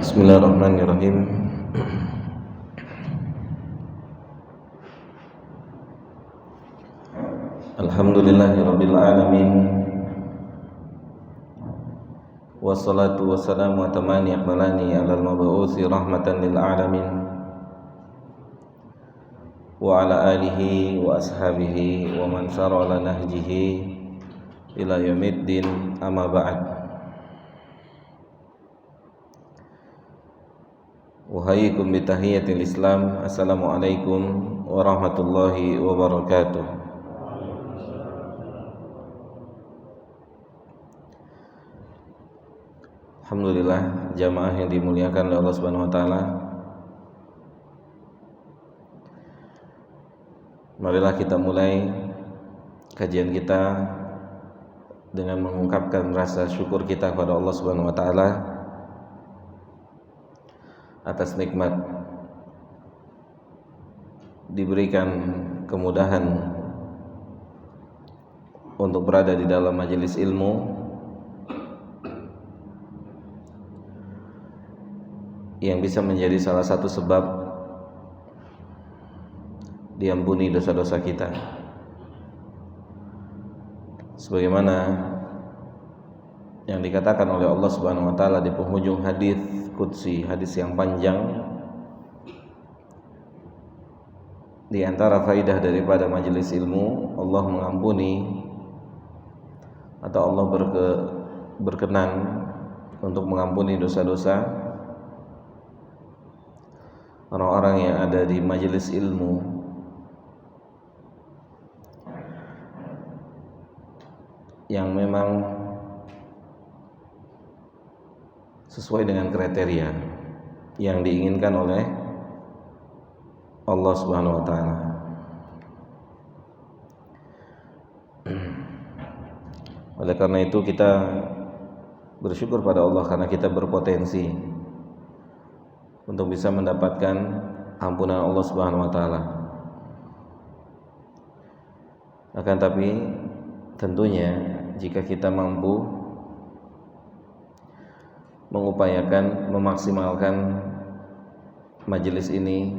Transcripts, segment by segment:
Bismillahirrahmanirrahim. Alhamdulillahirabbil alamin. Wassalatu wassalamu atamani akmalani alal mab'uthi rahmatan lil alamin. Wa ala alihi wa ashabihi wa man sara ala nahjihi ila yaumiddin, amma ba'd. Uhayyikum bitahiyatil Islam. Assalamualaikum warahmatullahi wabarakatuh. Alhamdulillah, jamaah yang dimuliakan oleh Allah Subhanahu wa taala. Marilah kita mulai kajian kita dengan mengungkapkan rasa syukur kita kepada Allah Subhanahu wa taala atas nikmat diberikan kemudahan untuk berada di dalam majelis ilmu yang bisa menjadi salah satu sebab diampuni dosa-dosa kita, sebagaimana yang dikatakan oleh Allah Subhanahu wa taala di penghujung hadis qudsi, hadis yang panjang. Di antara faidah daripada majelis ilmu, Allah mengampuni atau Allah berkenan untuk mengampuni dosa-dosa orang-orang yang ada di majelis ilmu yang memang sesuai dengan kriteria yang diinginkan oleh Allah Subhanahu wa taala. Oleh karena itu kita bersyukur pada Allah karena kita berpotensi untuk bisa mendapatkan ampunan Allah Subhanahu wa taala. Akan tapi tentunya jika kita mampu mengupayakan memaksimalkan majelis ini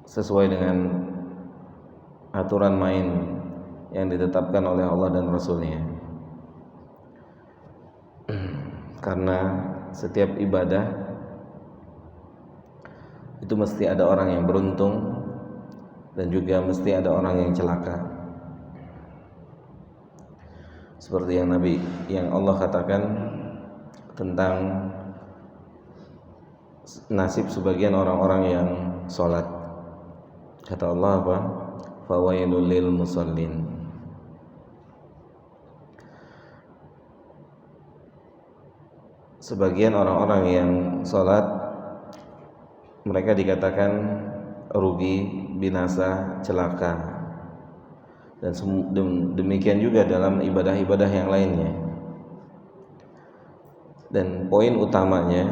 sesuai dengan aturan main yang ditetapkan oleh Allah dan Rasul-Nya. Karena setiap ibadah itu mesti ada orang yang beruntung dan juga mesti ada orang yang celaka. Seperti yang Allah katakan tentang nasib sebagian orang-orang yang sholat. Kata Allah apa? Fawailul lil musallin. Sebagian orang-orang yang sholat, mereka dikatakan rugi, binasa, celaka. Dan demikian juga dalam ibadah-ibadah yang lainnya. Dan poin utamanya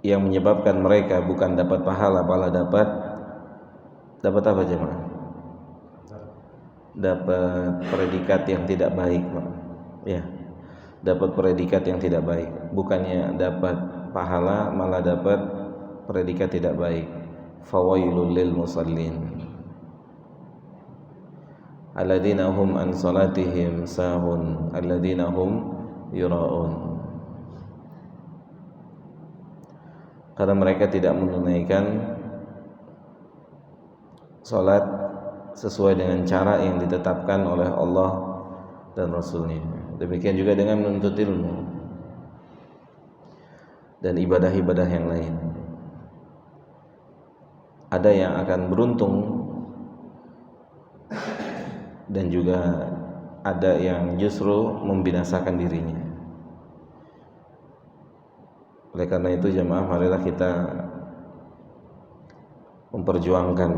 yang menyebabkan mereka bukan dapat pahala, malah dapat apa jemaah? Dapat predikat yang tidak baik, ya. Dapat predikat yang tidak baik. Bukannya dapat pahala, malah dapat predikat tidak baik. Fawailul lil musallin alladzina hum an salatihim sahun alladzina hum yura'un. Karena mereka tidak menunaikan salat sesuai dengan cara yang ditetapkan oleh Allah dan Rasul-Nya. Demikian juga dengan menuntut ilmu dan ibadah-ibadah yang lain. Ada yang akan beruntung dan juga ada yang justru membinasakan dirinya. Oleh karena itu jemaah, marilah kita memperjuangkan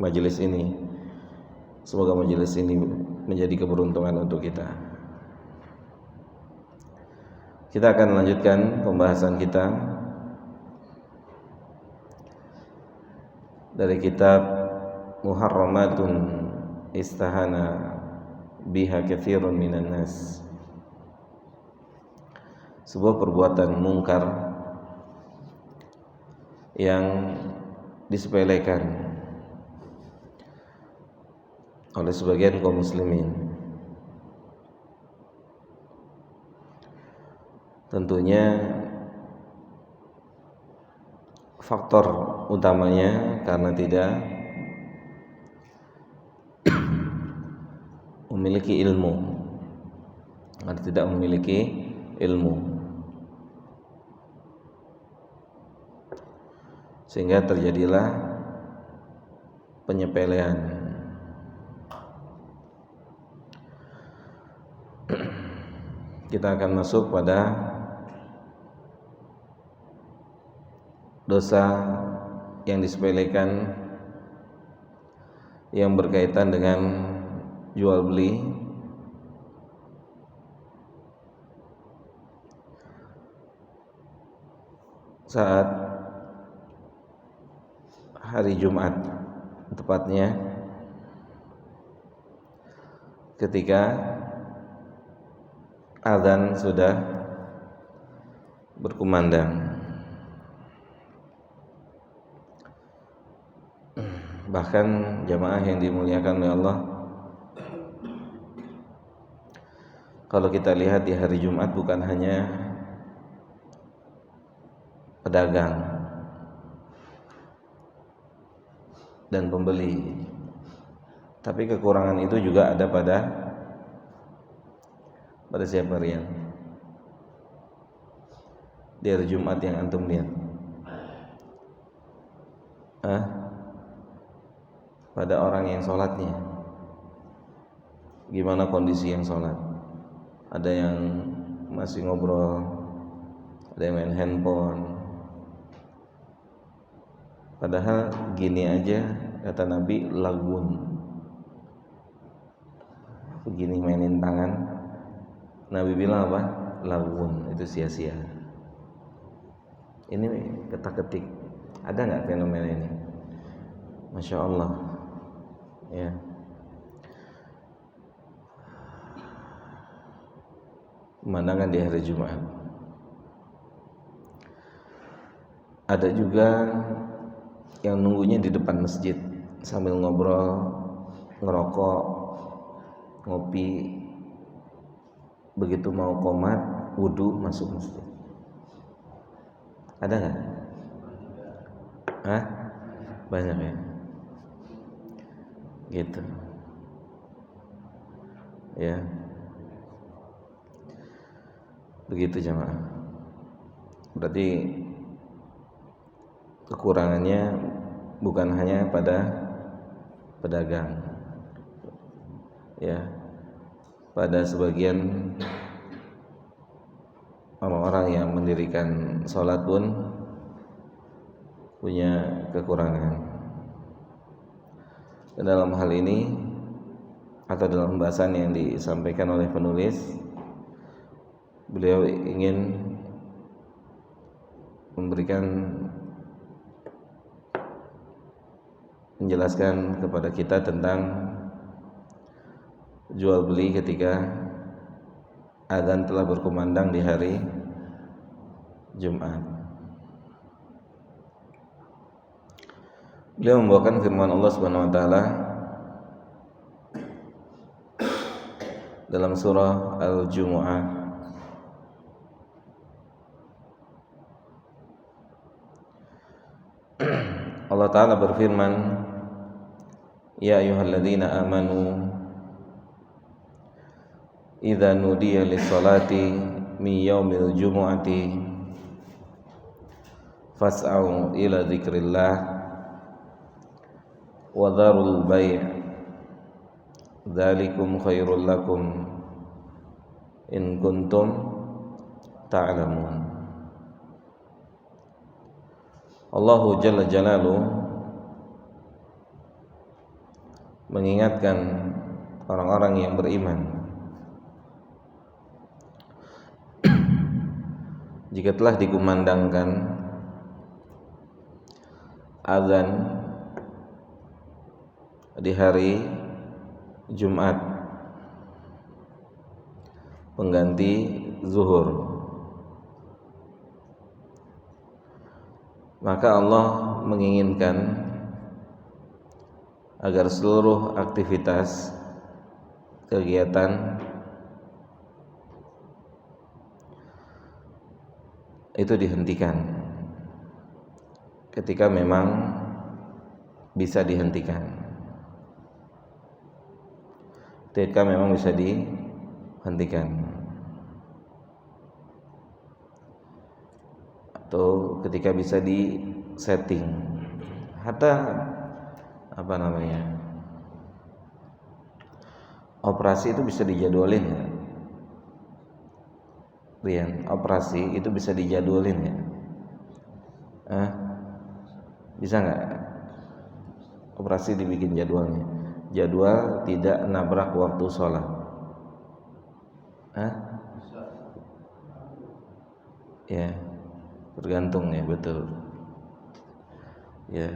majelis ini. Semoga majelis ini menjadi keberuntungan untuk kita. Kita akan melanjutkan pembahasan kita dari kitab Muharramatun istahana biha katsirun minan nas. sebuah perbuatan mungkar yang disepelekan oleh sebagian kaum muslimin. Tentunya faktor utamanya karena tidak memiliki ilmu, karena tidak memiliki ilmu, sehingga terjadilah penyepelean. Kita akan masuk pada dosa yang disepelekan yang berkaitan dengan jual beli saat hari Jumat, tepatnya ketika azan sudah berkumandang. Bahkan jamaah yang dimuliakan oleh Allah, kalau kita lihat di hari Jumat bukan hanya pedagang dan pembeli, tapi kekurangan itu juga ada pada siapa Rian? Di hari Jumat yang antum lihat, pada orang yang sholatnya. Gimana kondisi yang sholat? Ada yang masih ngobrol, ada yang main handphone. Padahal gini aja kata Nabi, lagun. Begini mainin tangan, Nabi bilang apa? Lagun, itu sia-sia. Ini ketak-ketik. Ada nggak fenomena ini? Masya Allah, ya. Pemandangan di hari Jumat. Ada juga yang nunggunya di depan masjid sambil ngobrol, ngerokok, ngopi. Begitu mau qomat, wudu, masuk masjid. Ada nggak? Banyak ya. Gitu. Ya. Begitu jamaah. Berarti kekurangannya bukan hanya pada pedagang, ya, pada sebagian orang-orang yang mendirikan sholat pun punya kekurangan. Dan dalam hal ini atau dalam pembahasan yang disampaikan oleh penulis, beliau ingin menjelaskan kepada kita tentang jual beli ketika azan telah berkumandang di hari Jumat. Beliau membawakan firman Allah Subhanahu wa taala dalam surah Al-Jumu'ah Allah Ta'ala berfirman, Ya ayyuhalladzina amanu idza nudiya lis-salati min yaumil jumu'ati fas'au ila dzikrillah wa dharul bai' dzalikum khairul lakum in kuntum ta'lamun. Allahu Jalla Jalaluhu mengingatkan orang-orang yang beriman, jika telah dikumandangkan azan di hari Jumat pengganti zuhur, Maka Allah menginginkan agar seluruh aktivitas kegiatan itu dihentikan ketika memang bisa dihentikan, ketika memang bisa dihentikan, atau ketika bisa di-setting. Hatta operasi itu bisa dijadwalin ya. Rian, operasi itu bisa dijadwalin ya. Bisa nggak? Operasi dibikin jadwalnya. Jadwal tidak nabrak waktu sholat. Ya, tergantung ya, betul. Ya,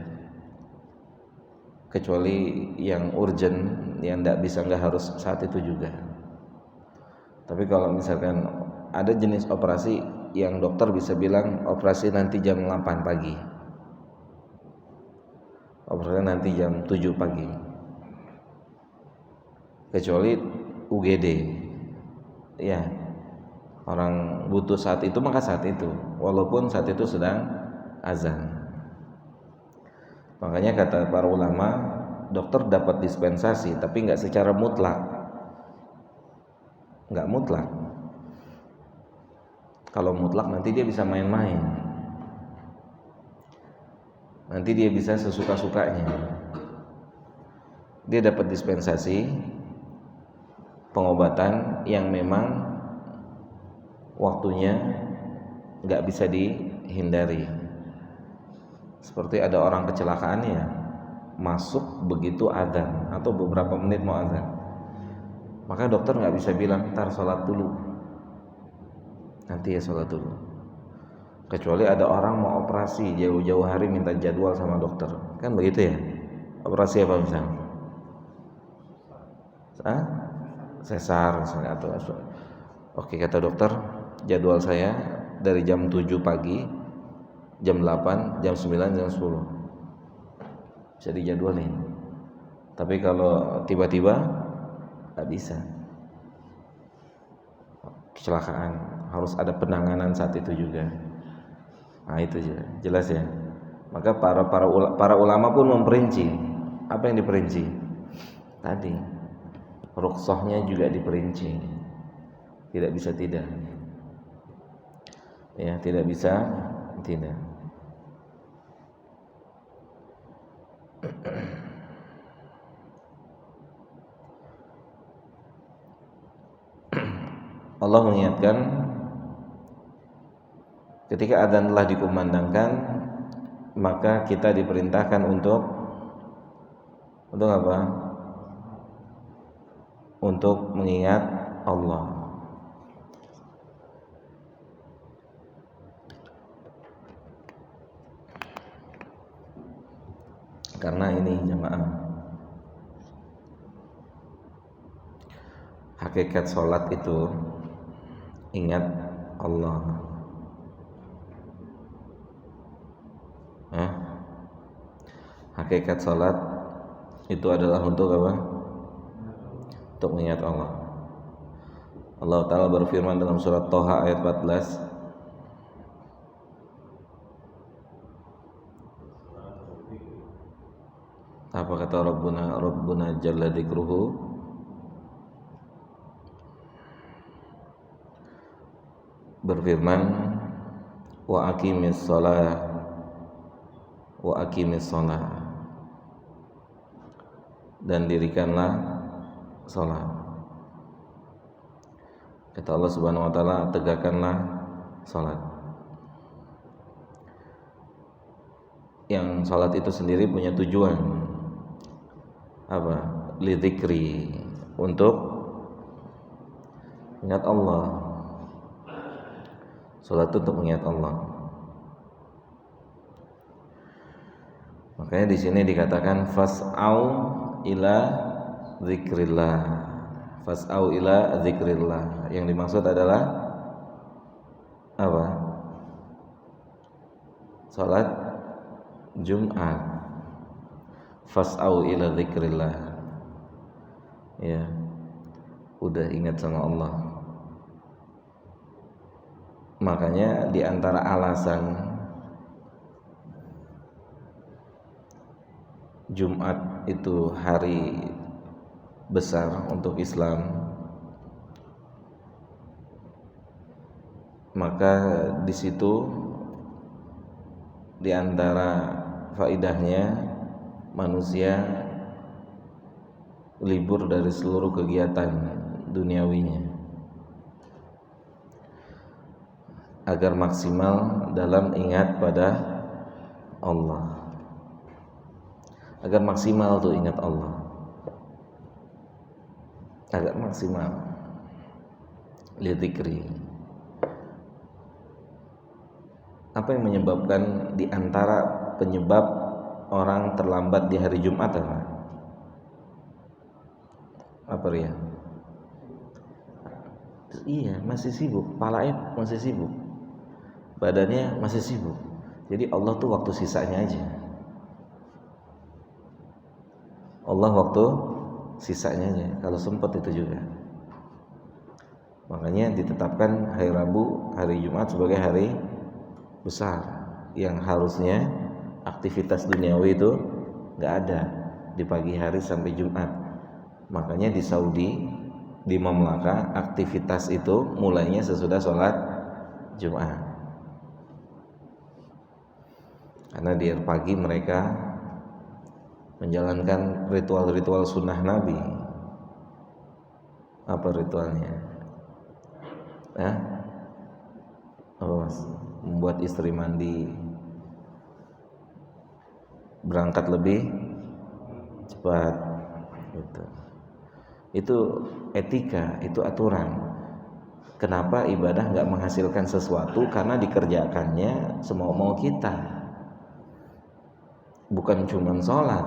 kecuali yang urgent, yang nggak harus saat itu juga. Tapi kalau misalkan ada jenis operasi yang dokter bisa bilang operasi nanti jam 8 pagi, operasi nanti jam 7 pagi, kecuali UGD ya, orang butuh saat itu maka saat itu, walaupun saat itu sedang azan. Makanya kata para ulama, dokter dapat dispensasi tapi nggak secara mutlak, nggak mutlak. Kalau mutlak nanti dia bisa main-main, nanti dia bisa sesuka-sukanya. Dia dapat dispensasi pengobatan yang memang waktunya nggak bisa dihindari. Seperti ada orang kecelakaan ya, masuk begitu adzan atau beberapa menit mau adzan, maka dokter nggak bisa bilang ntar sholat dulu, nanti ya sholat dulu. Kecuali ada orang mau operasi jauh-jauh hari minta jadwal sama dokter, kan begitu ya. Operasi apa misalnya? Sesar misalnya, atau oke, kata dokter jadwal saya dari jam 7 pagi, jam 8, jam 9, jam 10 bisa dijadwalin. Tapi kalau tiba-tiba nggak bisa, kecelakaan harus ada penanganan saat itu juga. Nah itu jelas ya. Maka para ulama pun memperinci. Apa yang diperinci tadi? Rukhsahnya juga diperinci. Tidak bisa tidak. Ya, tidak bisa tidak. Allah mengingatkan ketika adzan telah dikumandangkan, maka kita diperintahkan untuk apa? Untuk mengingat Allah. Karena ini jamaah, hakikat sholat itu ingat Allah. Hakikat sholat itu adalah untuk apa? Untuk mengingat Allah. Allah Ta'ala berfirman dalam surat Thaha ayat 14, apa kata Rabbuna jalla dzikruhu, berfirman wa aqimis shalah dan dirikanlah salat. Kata Allah Subhanahu wa taala, tegakkanlah salat. Yang salat itu sendiri punya tujuan apa? Lidzikri, untuk ingat Allah. Salat itu untuk mengingat Allah. Makanya di sini dikatakan fas'au ila dzikrillah. Fas'au ila dzikrillah. Yang dimaksud adalah apa? Salat Jumat, fas'au ila dzikrillah. Ya, udah ingat sama Allah. Makanya di antara alasan Jumat itu hari besar untuk Islam, maka di situ di antara faidahnya manusia libur dari seluruh kegiatan duniawinya agar maksimal dalam ingat pada Allah, agar maksimal tuh ingat Allah, agar maksimal lidzikri. Apa yang menyebabkan, di antara penyebab orang terlambat di hari Jumat apa? Apa ya? Iya, masih sibuk, palanya masih sibuk, badannya masih sibuk. Jadi Allah tuh waktu sisanya aja. Allah waktu sisanya aja, kalau sempat itu juga. Makanya ditetapkan hari Rabu, hari Jumat sebagai hari besar, yang harusnya aktivitas duniawi itu nggak ada di pagi hari sampai Jumat. Makanya di Saudi, di Mamlaka, aktivitas itu mulainya sesudah sholat Jumat, karena di pagi mereka menjalankan ritual-ritual sunnah Nabi. Apa ritualnya? Apa mas? Membuat istri mandi, berangkat lebih cepat, gitu. Itu etika, itu aturan. Kenapa ibadah nggak menghasilkan sesuatu? Karena dikerjakannya semau-mau kita. Bukan cuma sholat,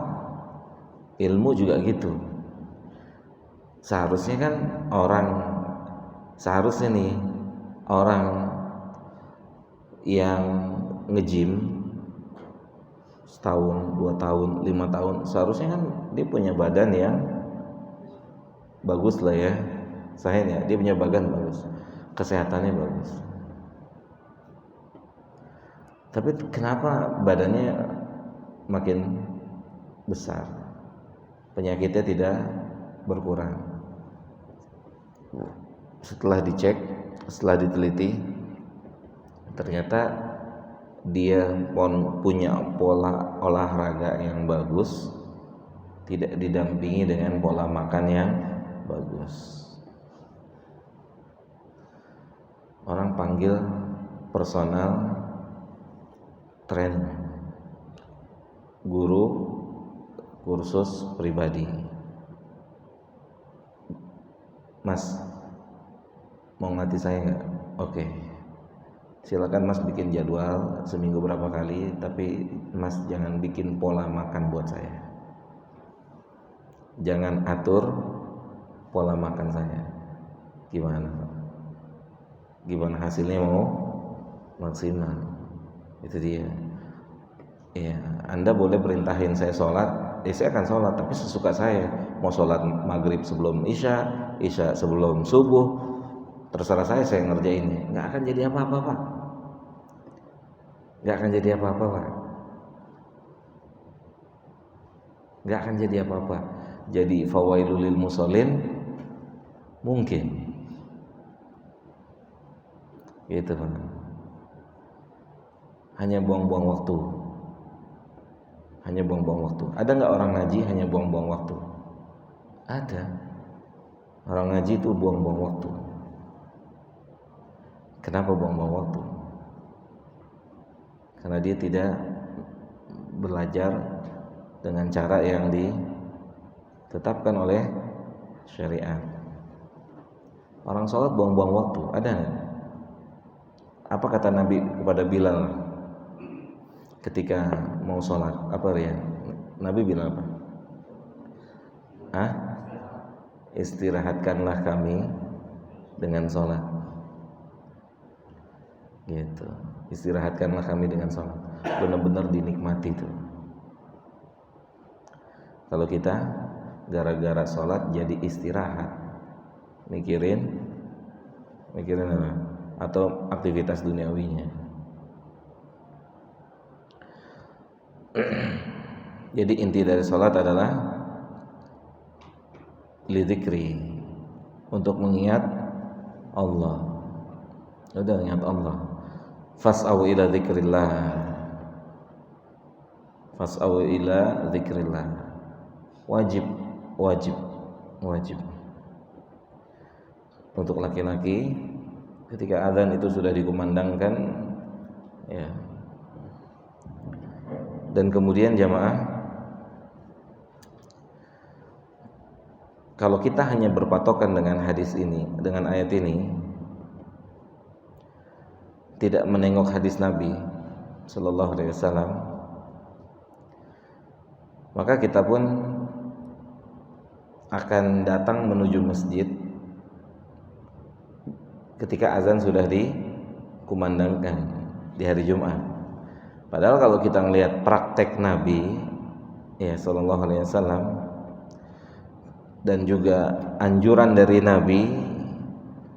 ilmu juga gitu. Seharusnya kan orang yang nge-gym setahun, 2 tahun, 5 tahun, seharusnya kan dia punya badan yang bagus lah ya. Dia punya badan bagus, kesehatannya bagus. Tapi kenapa badannya makin besar, penyakitnya tidak berkurang? Setelah dicek, setelah diteliti, ternyata dia punya pola olahraga yang bagus, tidak didampingi dengan pola makan yang bagus. Orang panggil personal trainer, guru kursus pribadi. Mas, mau ngelatih saya nggak? Oke. Silakan Mas bikin jadwal seminggu berapa kali, tapi Mas jangan bikin pola makan buat saya. Jangan atur pola makan saya. Gimana hasilnya mau maksimal? Itu dia. Ya, Anda boleh perintahin saya sholat, saya akan sholat, tapi sesuka saya. Mau sholat maghrib sebelum isya sebelum subuh, terserah saya ngerjainnya. Nggak akan jadi apa-apa, Pak. Nggak akan jadi apa-apa, Pak. Nggak akan jadi apa-apa. Jadi fawailul lil musallin mungkin. Gitu, Pak. Hanya buang-buang waktu. Ada nggak orang ngaji hanya buang-buang waktu? Ada. Orang ngaji itu buang-buang waktu. Kenapa buang-buang waktu? Karena dia tidak belajar dengan cara yang ditetapkan oleh syariat. Orang sholat buang-buang waktu, ada nggak? Apa kata Nabi kepada Bilal ketika mau sholat? Apa ya? Nabi bilang apa? Istirahatkanlah kami dengan sholat. Gitu. Istirahatkanlah kami dengan sholat. benar-benar dinikmati itu. Kalau kita gara-gara sholat jadi istirahat, mikirin apa? Atau aktivitas duniawinya. Jadi inti dari sholat adalah lidzikri, untuk mengingat Allah. Udah ingat Allah. Fas'au ila dzikrillah. Fas'au ila dzikrillah. Wajib. Untuk laki-laki ketika azan itu sudah dikumandangkan, ya. Dan kemudian jamaah, kalau kita hanya berpatokan dengan hadis ini, dengan ayat ini, tidak menengok hadis Nabi Sallallahu Alaihi Wasallam, maka kita pun akan datang menuju masjid ketika azan sudah dikumandangkan di hari Jumat. Padahal kalau kita melihat praktek Nabi, ya Sallallahu Alaihi Wasallam, dan juga anjuran dari Nabi,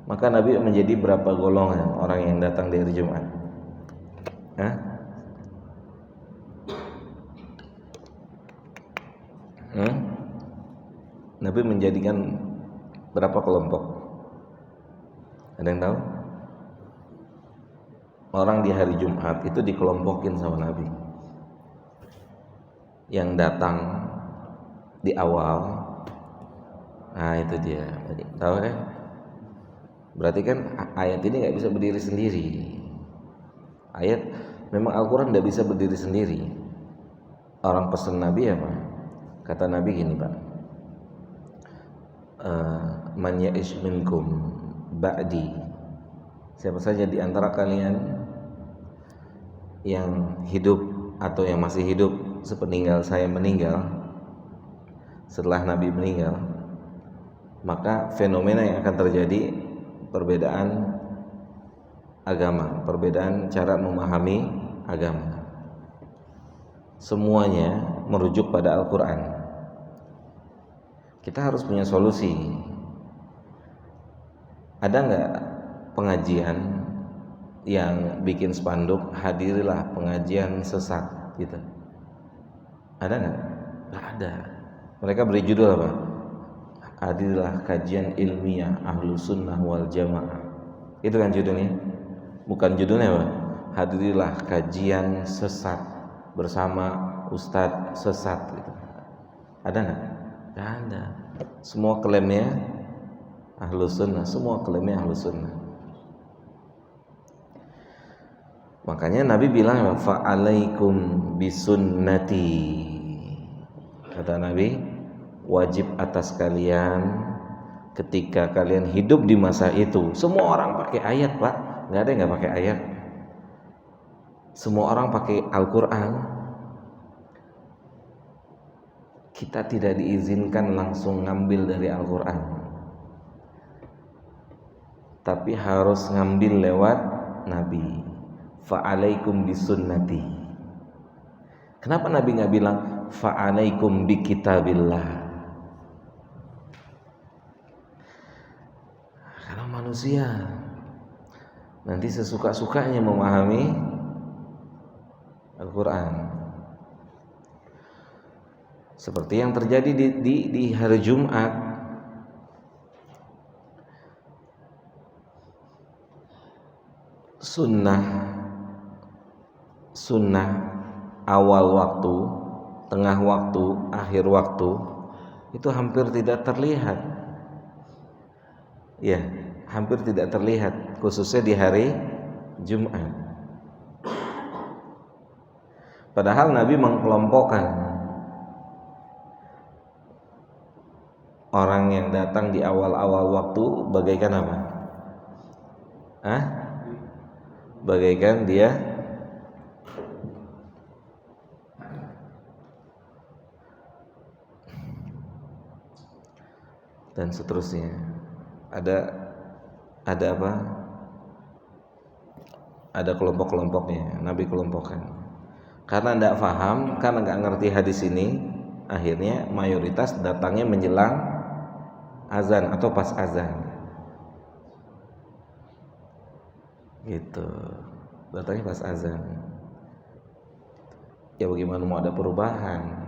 maka Nabi menjadi berapa golongan orang yang datang di hari Jumat? Nabi menjadikan berapa kelompok? Ada yang tahu? Orang di hari Jumat itu dikelompokin sama Nabi. Yang datang di awal, nah itu dia. Tahu kan? Berarti kan ayat ini nggak bisa berdiri sendiri. Ayat memang Al-Quran nggak bisa berdiri sendiri. Orang pesan Nabi apa? Kata Nabi gini, Pak. Man ya'ish minkum ba'di. Siapa saja di antara kalian yang hidup atau yang masih hidup sepeninggal saya meninggal, setelah Nabi meninggal, maka fenomena yang akan terjadi perbedaan agama, perbedaan cara memahami agama. Semuanya merujuk pada Al-Quran. Kita harus punya solusi. Ada nggak pengajian yang bikin spanduk hadirilah pengajian sesat gitu? Ada nggak? Nggak ada. Mereka beri judul apa? Hadirilah kajian ilmiah Ahlus Sunnah wal Jamaah. Itu kan judulnya. Bukan judulnya apa? Hadirilah kajian sesat bersama Ustadz sesat gitu. Ada nggak? Nggak ada. Semua klaimnya Ahlus Sunnah, semua klaimnya Ahlus Sunnah. Makanya Nabi bilang fa'alaikum bisunnati. Kata Nabi, wajib atas kalian ketika kalian hidup di masa itu. Semua orang pakai ayat, Pak. Nggak ada yang nggak pakai ayat. Semua orang pakai Al-Quran. Kita tidak diizinkan langsung ngambil dari Al-Quran, tapi harus ngambil lewat Nabi. Fa'alaikum bisunnati. Kenapa Nabi nggak bilang fa'alaikum bikitabillah? Karena manusia nanti sesuka-sukanya memahami Al-Quran. Seperti yang terjadi di hari Jumat. Sunnah awal waktu, tengah waktu, akhir waktu itu hampir tidak terlihat. Ya, hampir tidak terlihat, khususnya di hari Jumat. Padahal Nabi mengkelompokkan orang yang datang di awal-awal waktu bagaikan apa? Bagaikan dia dan seterusnya. Ada apa? Ada kelompok-kelompoknya. Nabi kelompokkan. Karena tidak paham, karena nggak ngerti hadis ini, akhirnya mayoritas datangnya menjelang azan atau pas azan. Gitu. Datangnya pas azan. Ya bagaimana mau ada perubahan?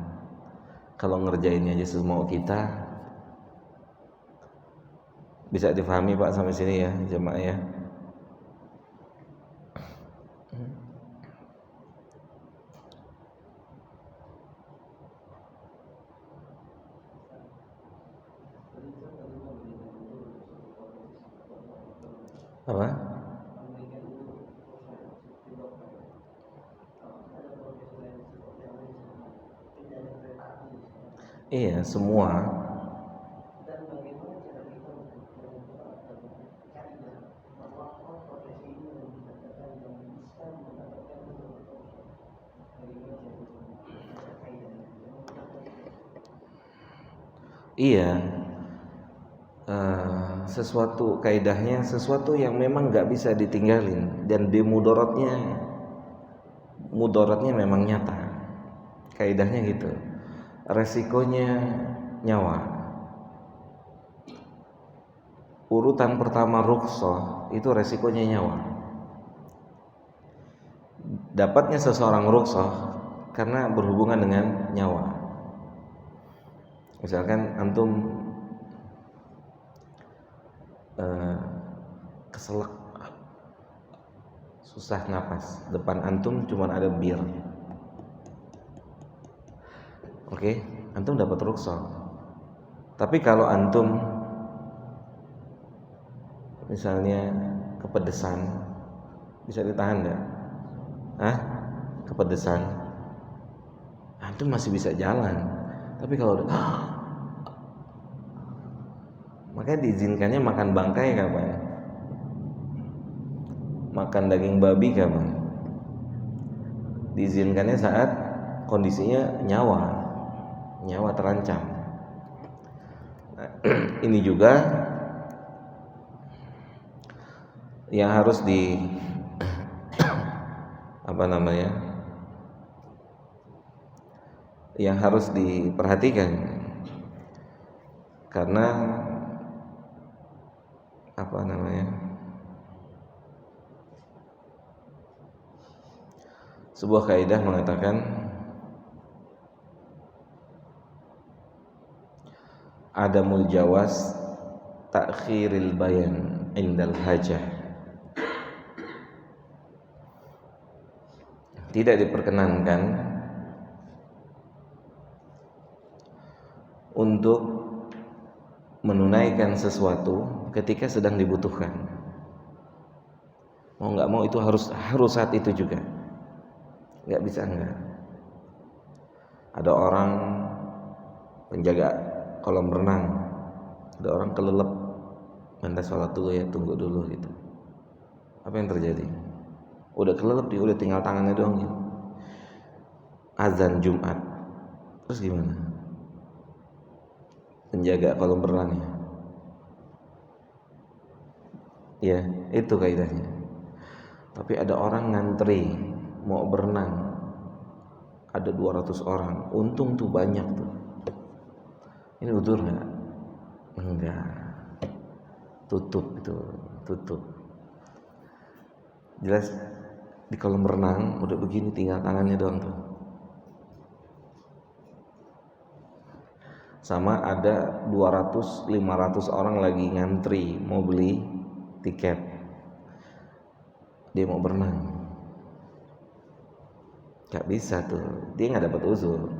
Kalau ngerjainnya aja semau kita. Bisa difahami Pak sampai sini ya, jemaah ya. Apa? Iya, semua. Iya, sesuatu kaidahnya, sesuatu yang memang nggak bisa ditinggalin dan mudaratnya memang nyata. Kaidahnya gitu. Resikonya nyawa. Urutan pertama rukhsah itu resikonya nyawa. Dapatnya seseorang rukhsah karena berhubungan dengan nyawa. Misalkan antum keselak, susah napas, depan antum cuma ada bir. Oke, antum dapat rukhsah. Tapi kalau antum misalnya kepedesan, bisa ditahan enggak? Kepedesan, antum masih bisa jalan. Tapi kalau udah makanya diizinkannya makan bangkai kapan? Makan daging babi kapan? Diizinkannya saat kondisinya nyawa terancam. Nah, ini juga yang harus yang harus diperhatikan, karena sebuah kaidah mengatakan adamul jawaz ta'khiril bayan indal hajah. Tidak diperkenankan untuk menunaikan sesuatu ketika sedang dibutuhkan. Mau nggak mau itu harus saat itu juga. Nggak bisa enggak. Ada orang penjaga kolam renang, ada orang kelelep, minta sholat dulu ya, tunggu dulu gitu. Apa yang terjadi? Udah kelelep, udah tinggal tangannya doang gitu. Azan Jumat, terus gimana? Penjaga kolam renangnya, ya itu kaidahnya. Tapi ada orang ngantri mau berenang, ada 200 orang, untung tuh banyak tuh. Ini udzur nggak? Enggak, tutup. Jelas di kolam renang udah begini tinggal tangannya doang tuh. Sama ada 200-500 orang lagi ngantri mau beli tiket, dia mau berenang, gak bisa tuh, dia gak dapat uzur.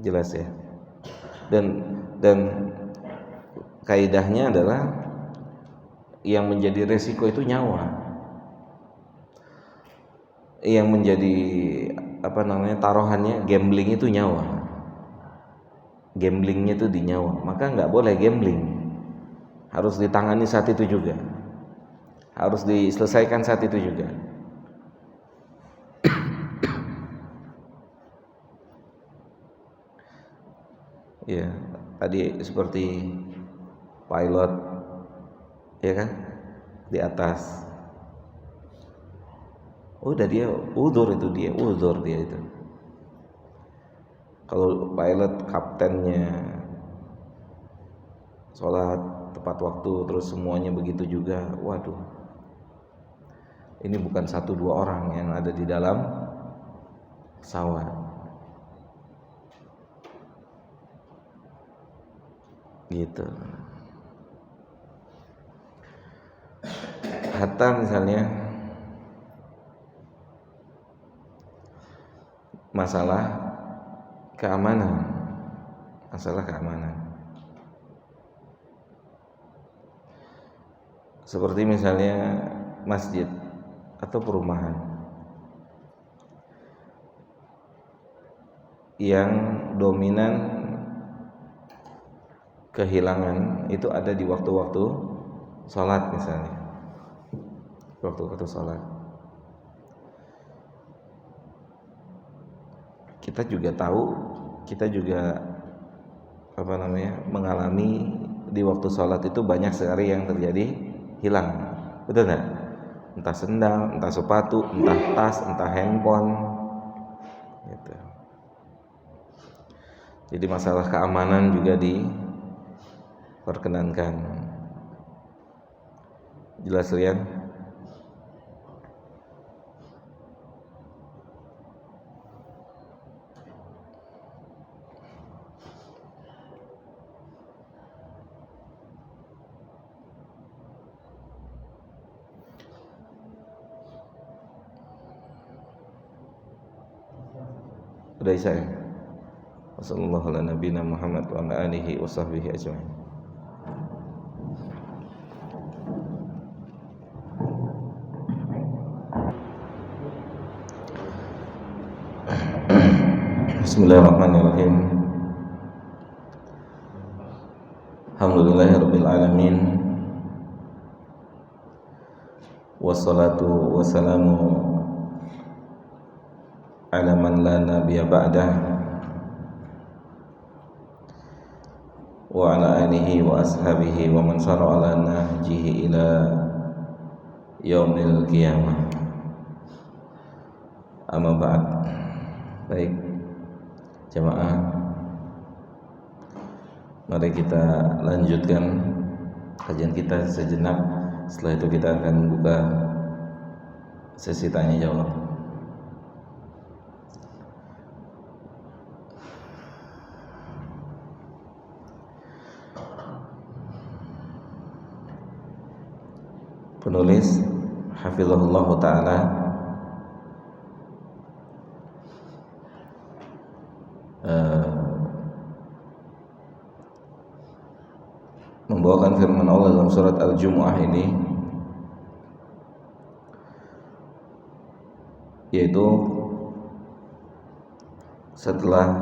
Jelas ya. Dan kaidahnya adalah yang menjadi resiko itu nyawa, yang menjadi taruhannya, gambling itu nyawa. Gamblingnya itu di nyawa, maka nggak boleh gambling. Harus ditangani saat itu juga, harus diselesaikan saat itu juga. Ya, tadi seperti pilot, ya kan, di atas udah dia uzur dia itu. Kalau pilot kaptennya sholat tepat waktu terus semuanya begitu juga, waduh, ini bukan 1-2 orang yang ada di dalam pesawat gitu. Hatta misalnya masalah keamanan, seperti misalnya masjid atau perumahan yang dominan kehilangan itu ada di waktu-waktu sholat misalnya, waktu-waktu sholat. Kita juga tahu, kita juga mengalami di waktu sholat itu banyak sekali yang terjadi hilang, betul nggak? Entah sendal, entah sepatu, entah tas, entah handphone gitu. Jadi masalah keamanan juga diperkenankan. Jelas lihat? Udah Isa ya? Wassallallahu ala nabiyina Muhammad wa ala alihi wa sahbihi ajma'in. Bismillahirrahmanirrahim. Alhamdulillahirabbil alamin. Wassalatu wassalamu ala man la nabiyya ba'dah wa ala alihi wa ashabihi wa man sara ala nahjihi ila yaumil qiyamah. Amma ba'd. Baik jamaah, mari kita lanjutkan kajian kita sejenak. Setelah itu kita akan membuka sesi tanya jawab. Penulis hafizahullah ta'ala membawakan firman Allah dalam surat Al-Jumu'ah ini, yaitu setelah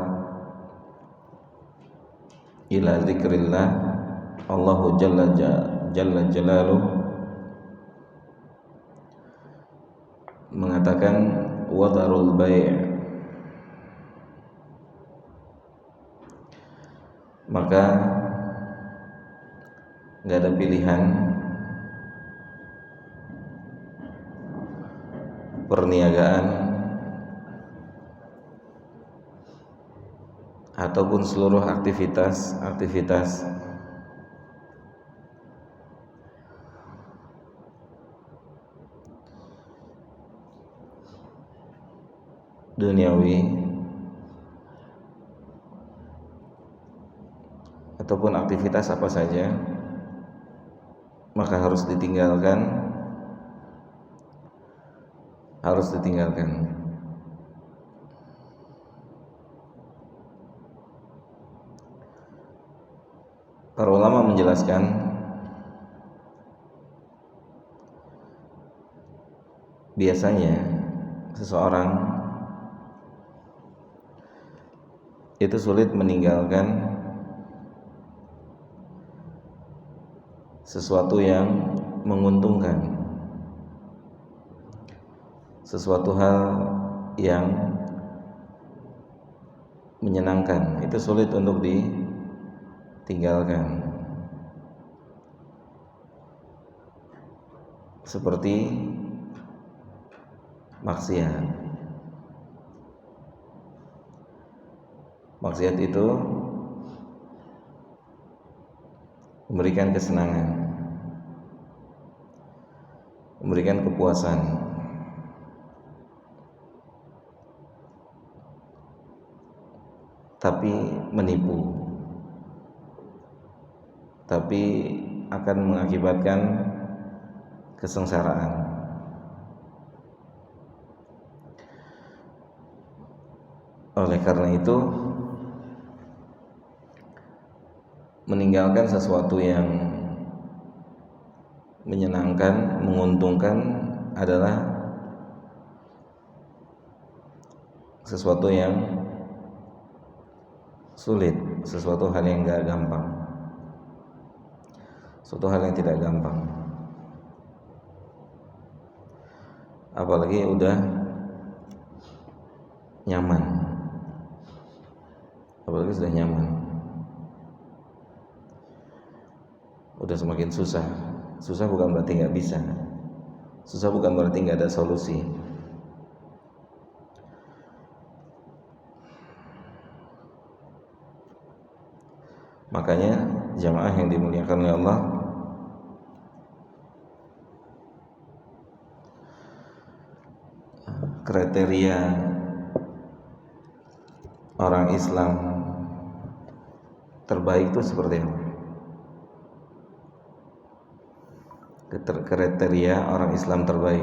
ila zikrillah Allahu jalla jalaluh mengatakan wadarul bai', maka nggak ada pilihan perniagaan ataupun seluruh aktivitas duniawi ataupun aktivitas apa saja, maka harus ditinggalkan. Para ulama menjelaskan biasanya seseorang itu sulit meninggalkan sesuatu yang menguntungkan, sesuatu hal yang menyenangkan, itu sulit untuk ditinggalkan. Seperti maksiat. Maksiat itu memberikan kesenangan, memberikan kepuasan, tapi menipu, tapi akan mengakibatkan kesengsaraan. Oleh karena itu, meninggalkan sesuatu yang menyenangkan, menguntungkan adalah sesuatu yang sulit, sesuatu hal yang gak gampang, suatu hal yang tidak gampang. Apalagi udah nyaman, apalagi sudah nyaman, udah semakin susah. Susah bukan berarti nggak bisa, susah bukan berarti nggak ada solusi. Makanya jamaah yang dimuliakan oleh Allah, kriteria orang Islam terbaik itu seperti apa? Kriteria orang Islam terbaik.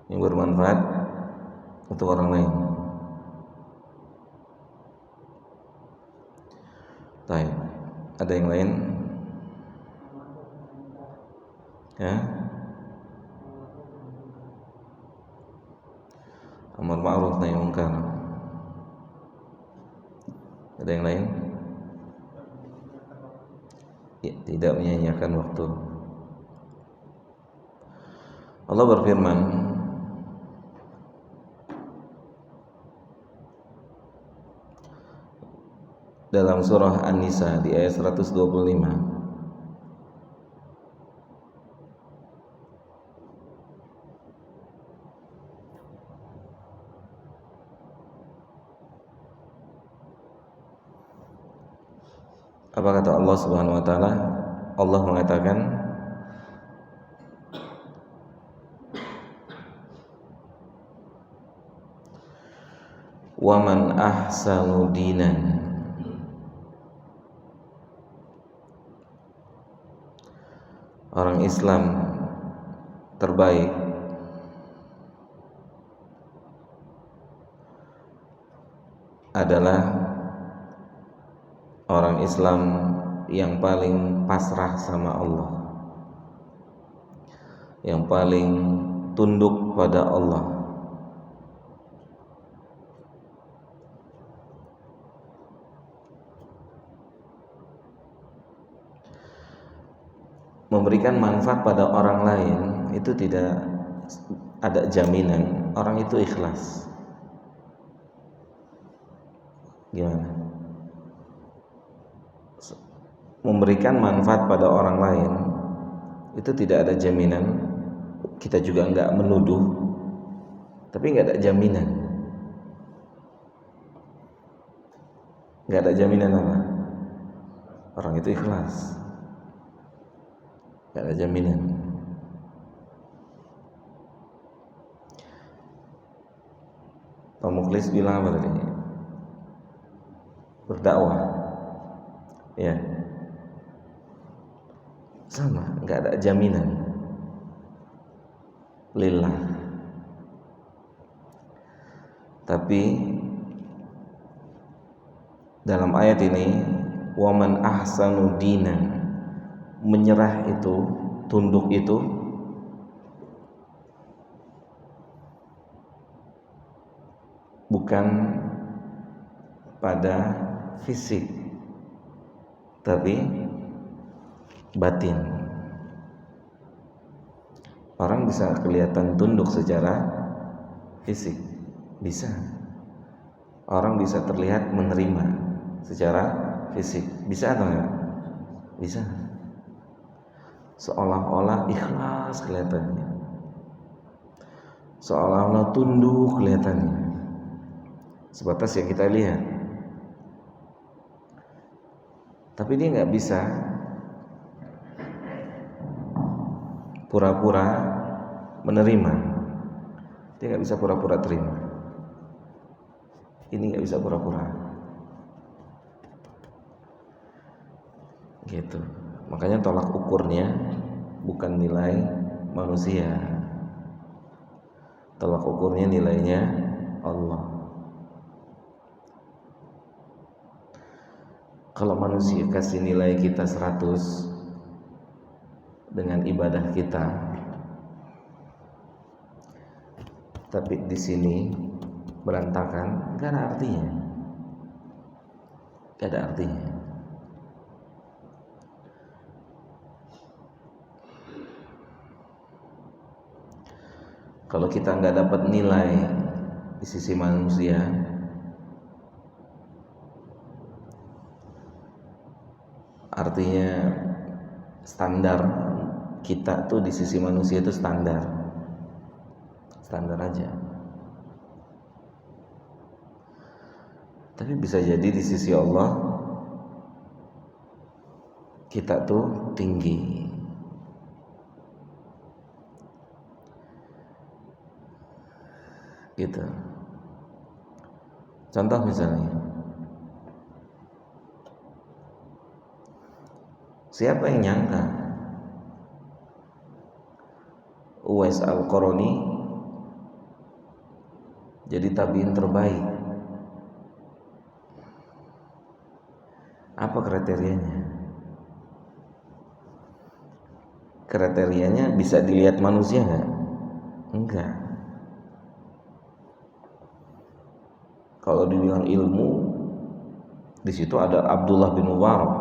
Yang bermanfaat untuk orang lain. Baik, ada yang lain? Ya? Amar ma'ruf nahi munkar. Ada yang lain? Ya, tidak menyanyiakan waktu. Allah berfirman dalam surah An-Nisa di ayat 125. Apa kata Allah Subhanahu wa taala? Allah mengatakan, "Wa man ahsanu dinan." Orang Islam terbaik adalah orang Islam yang paling pasrah sama Allah, yang paling tunduk pada Allah, memberikan manfaat pada orang lain. Itu tidak ada jaminan orang itu ikhlas. Gimana? Memberikan manfaat pada orang lain itu tidak ada jaminan. Kita juga enggak menuduh, tapi enggak ada jaminan. Enggak ada jaminan apa? Orang itu ikhlas. Enggak ada jaminan. Pak Muklis bilang apa tadi? Berdakwah, ya, sama, nggak ada jaminan. Lillah. Tapi dalam ayat ini, waman ahsanu dinan, menyerah itu, tunduk itu bukan pada fisik, tapi batin. Orang bisa kelihatan tunduk secara fisik, bisa. Orang bisa terlihat menerima secara fisik, bisa atau enggak? Bisa. Seolah-olah ikhlas kelihatannya, seolah-olah tunduk kelihatannya, sebatas yang kita lihat. Tapi dia nggak bisa pura-pura menerima, dia nggak bisa pura-pura terima. Ini nggak bisa pura-pura, gitu. Makanya tolak ukurnya bukan nilai manusia, tolak ukurnya nilainya Allah. Kalau manusia kasih nilai kita 100 dengan ibadah kita, tapi di sini berantakan, gak ada artinya, gak ada artinya. Kalau kita nggak dapat nilai di sisi manusia, artinya standar kita tuh di sisi manusia itu standar aja. Tapi bisa jadi di sisi Allah kita tuh tinggi. Gitu. Contoh misalnya, siapa yang nyangka Uwais Al-Qarani jadi tabiin terbaik? Apa kriterianya? Kriterianya bisa dilihat manusia nggak? Enggak. Kalau dibilang ilmu, di situ ada Abdullah bin Mubarak,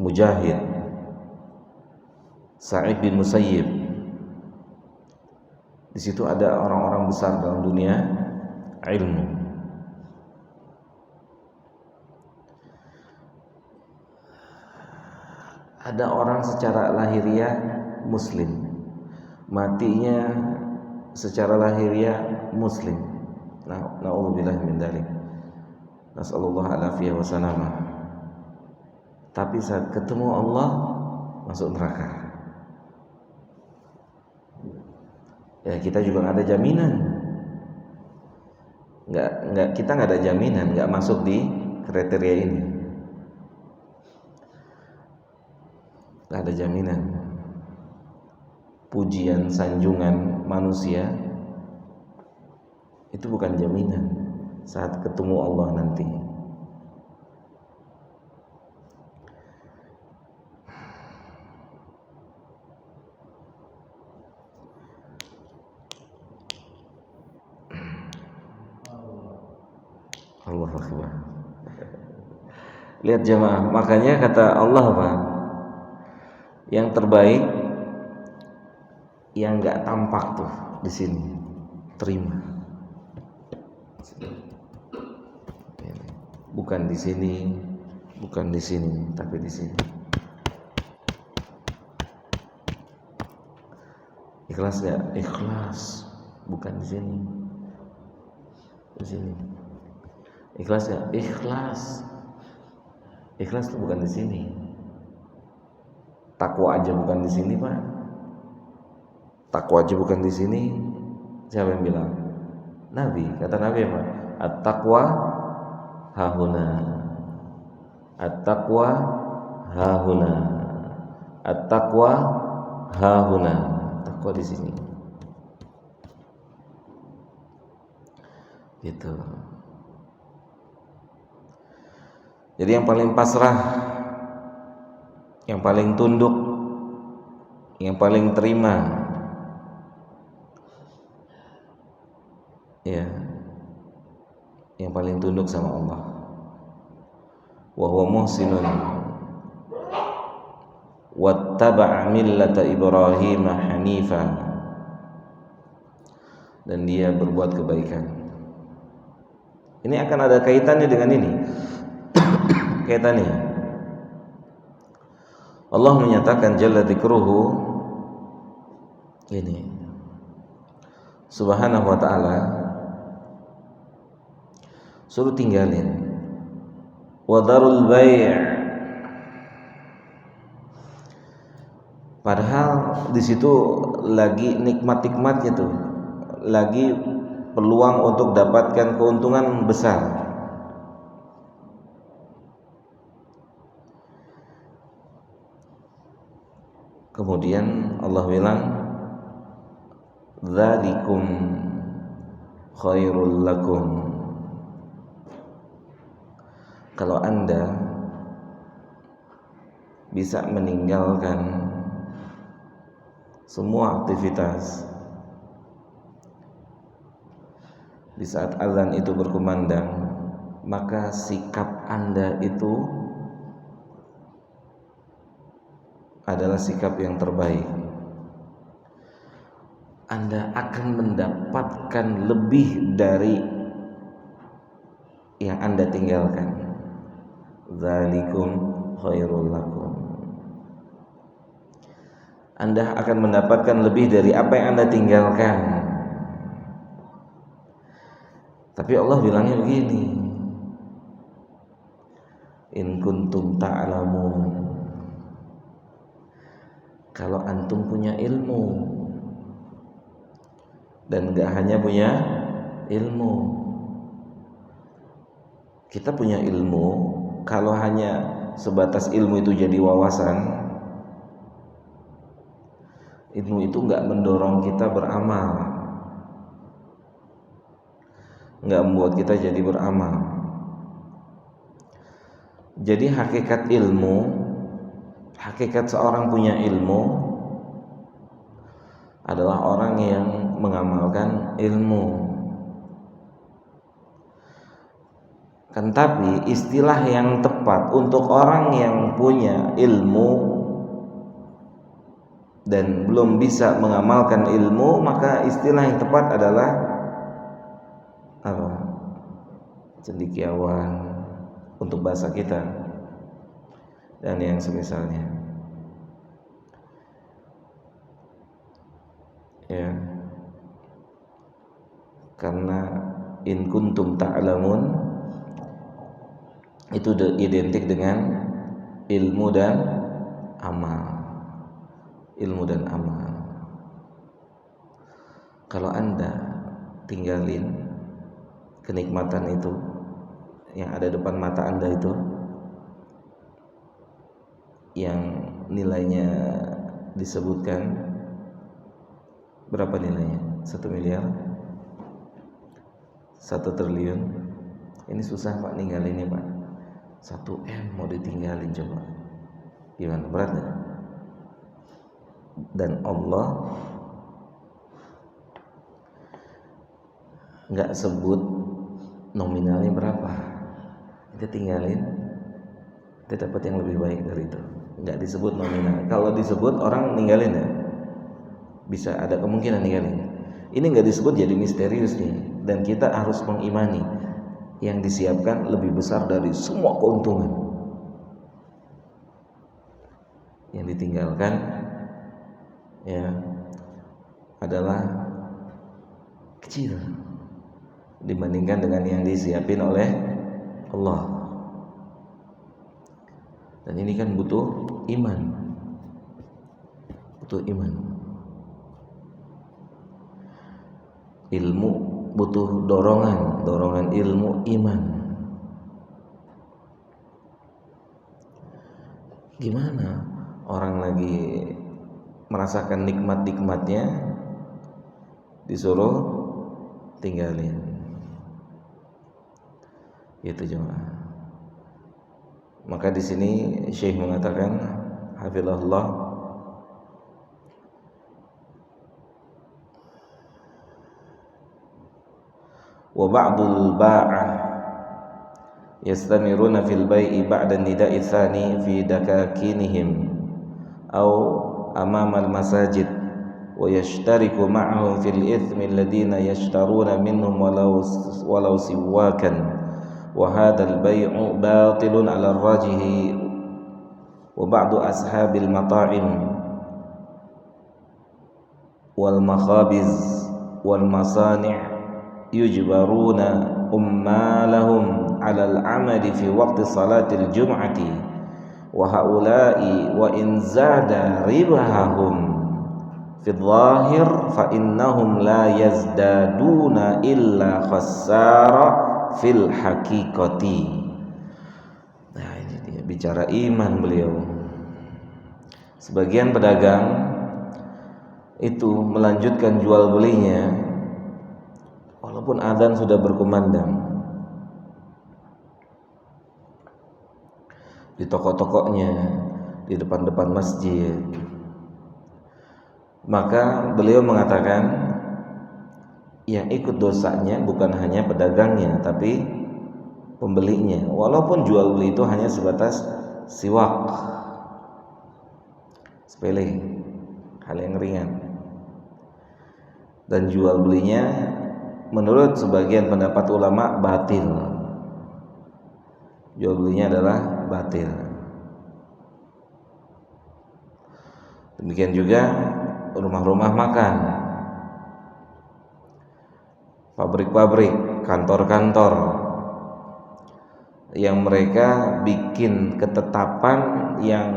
Mujahid, Sa'id bin Musayyib. Di situ ada orang-orang besar dalam dunia ilmu. Ada orang secara lahiriah muslim, matinya secara lahiriah muslim. Na'udzubillah min dzalik. Nas'alullah al-afiyah wa salamah. Tapi saat ketemu Allah masuk neraka. Ya, kita juga nggak ada jaminan. Kita nggak ada jaminan nggak masuk di kriteria ini. Nggak ada jaminan. Pujian, sanjungan manusia itu bukan jaminan saat ketemu Allah nanti. Allahu Akbar. Lihat jemaah, makanya kata Allah apa? Yang terbaik yang nggak tampak tuh di sini, terima. Bukan di sini, bukan di sini, tapi di sini. Ikhlas nggak? Ikhlas. Bukan di sini, di sini. Ikhlas nggak? Ikhlas. Ikhlas tuh bukan di sini. Takwa aja bukan di sini, Pak. Takwa aja bukan di sini. Siapa yang bilang? Nabi. Kata Nabi apa? At-taqwa hahuna. At-taqwa hahuna. At-taqwa hahuna. Takwa di sini. Gitu. Jadi yang paling pasrah, yang paling tunduk, yang paling terima, ya, yang paling tunduk sama Allah. wa huwa muhsinun wattaba'a millata Ibrahim hanifa, dan dia berbuat kebaikan. Ini akan ada kaitannya dengan ini. Kaitannya Allah menyatakan jalla dzikruhu ini subhanahu wa ta'ala suruh tinggalin wadarul bai', padahal di situ lagi nikmat-nikmatnya tuh, lagi peluang untuk dapatkan keuntungan besar. Kemudian Allah bilang dzalikum khairul lakum, kalau Anda bisa meninggalkan semua aktivitas di saat azan itu berkumandang, maka sikap Anda itu adalah sikap yang terbaik. Anda akan mendapatkan lebih dari yang Anda tinggalkan. Dzalikum khairul lakum. Anda akan mendapatkan lebih dari apa yang Anda tinggalkan. Tapi Allah bilangnya begini, in kuntum ta'lamun, kalau antum punya ilmu, dan gak hanya punya ilmu. Kita punya ilmu, kalau hanya sebatas ilmu itu jadi wawasan, ilmu itu gak mendorong kita beramal, gak membuat kita jadi beramal. Jadi hakikat ilmu, hakikat seorang punya ilmu adalah orang yang mengamalkan ilmu. Kan tapi istilah yang tepat untuk orang yang punya ilmu dan belum bisa mengamalkan ilmu, maka istilah yang tepat adalah apa? Cendekiawan untuk bahasa kita dan yang semisalnya. Ya, karena in kuntum ta'lamun itu identik dengan ilmu dan amal. Ilmu dan amal. Kalau Anda tinggalin kenikmatan itu yang ada depan mata Anda itu, yang nilainya disebutkan berapa nilainya? 1 miliar? 1 triliun? Ini susah Pak ninggalinnya Pak. 1 M mau ditinggalin, coba gimana, berat gak? Dan Allah gak sebut nominalnya berapa, kita tinggalin, kita dapat yang lebih baik dari itu. Gak disebut nominal. Kalau disebut orang ninggalin ya, bisa ada kemungkinan ninggalin. Ini nggak disebut, jadi misterius nih, dan kita harus mengimani yang disiapkan lebih besar dari semua keuntungan. Yang ditinggalkan ya adalah kecil dibandingkan dengan yang disiapin oleh Allah. Dan ini kan butuh iman, butuh iman. Ilmu butuh dorongan ilmu, iman. Gimana orang lagi merasakan nikmat-nikmatnya disuruh tinggalin? Itu jemaah. Maka di sini Syekh mengatakan hafizahullah, wa ba'dul ba'ah yastamiruna fil bai'i ba'da nida'i tsani fi dakakinihim aw amama al masajid wa yashtariku ma'ahum fil ithmi alladhina yashtaruna minhum walau siwakan wa hadzal bai'u batilun 'ala ar-rajihi wa ba'du ashabil mata'im wal makhabiz wal masani' yujbaruna ummalahum 'ala al-'amali fi waqti salatil jum'ati wa haula'i wa in zada ribahum fi dhahir fa innahum la yazdaduna illa khassara fil haqiqati. Nah, ini dia bicara iman beliau. Sebagian pedagang itu melanjutkan jual belinya walaupun adzan sudah berkumandang di toko-tokonya, di depan-depan masjid. Maka beliau mengatakan yang ikut dosanya bukan hanya pedagangnya tapi pembelinya, walaupun jual beli itu hanya sebatas siwak, sepele, hal yang ringan. Dan jual belinya menurut sebagian pendapat ulama batil. Jual belinya adalah batil. Demikian juga rumah-rumah makan, pabrik-pabrik, kantor-kantor yang mereka bikin ketetapan yang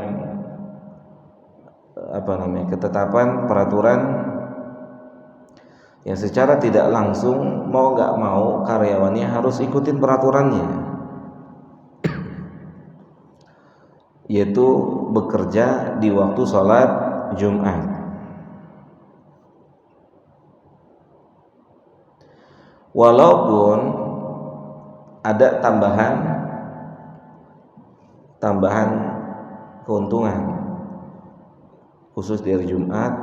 ketetapan peraturan yang secara tidak langsung mau gak mau karyawannya harus ikutin peraturannya, yaitu bekerja di waktu sholat Jumat. Walaupun ada tambahan keuntungan, khusus di hari Jumat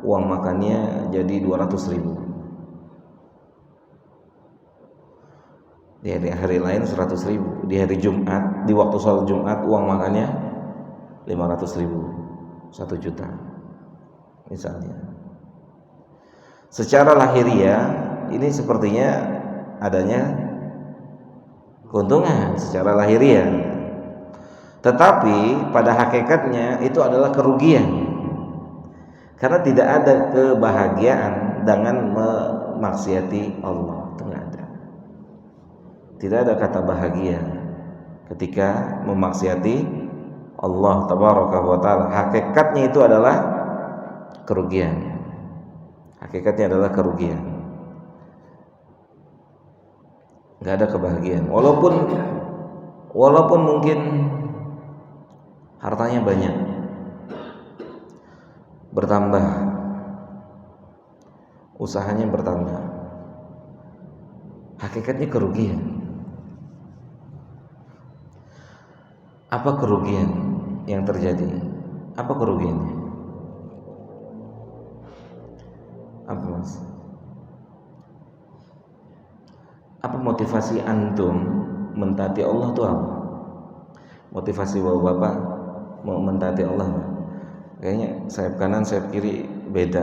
uang makannya jadi 200.000, di hari lain 100.000, di hari Jumat di waktu sholat Jumat uang makannya 500.000, 1 juta misalnya. Secara lahiriah ini sepertinya adanya keuntungan secara lahiriah, tetapi pada hakikatnya itu adalah kerugian, karena tidak ada kebahagiaan dengan memaksiati Allah. Itu nggak ada. Tidak ada kata bahagia ketika memaksiati Allah tabaraka wa taala. Hakikatnya itu adalah kerugian. Hakikatnya adalah kerugian. Nggak ada kebahagiaan. Walaupun mungkin hartanya banyak, bertambah, usahanya bertambah, hakikatnya kerugian. Apa kerugian yang terjadi? Apa kerugiannya? Apa mas? Apa motivasi antum mentaati Allah itu apa? Motivasi bapak-bapak mau mentaati Allah apa? Kayaknya sayap kanan sayap kiri beda.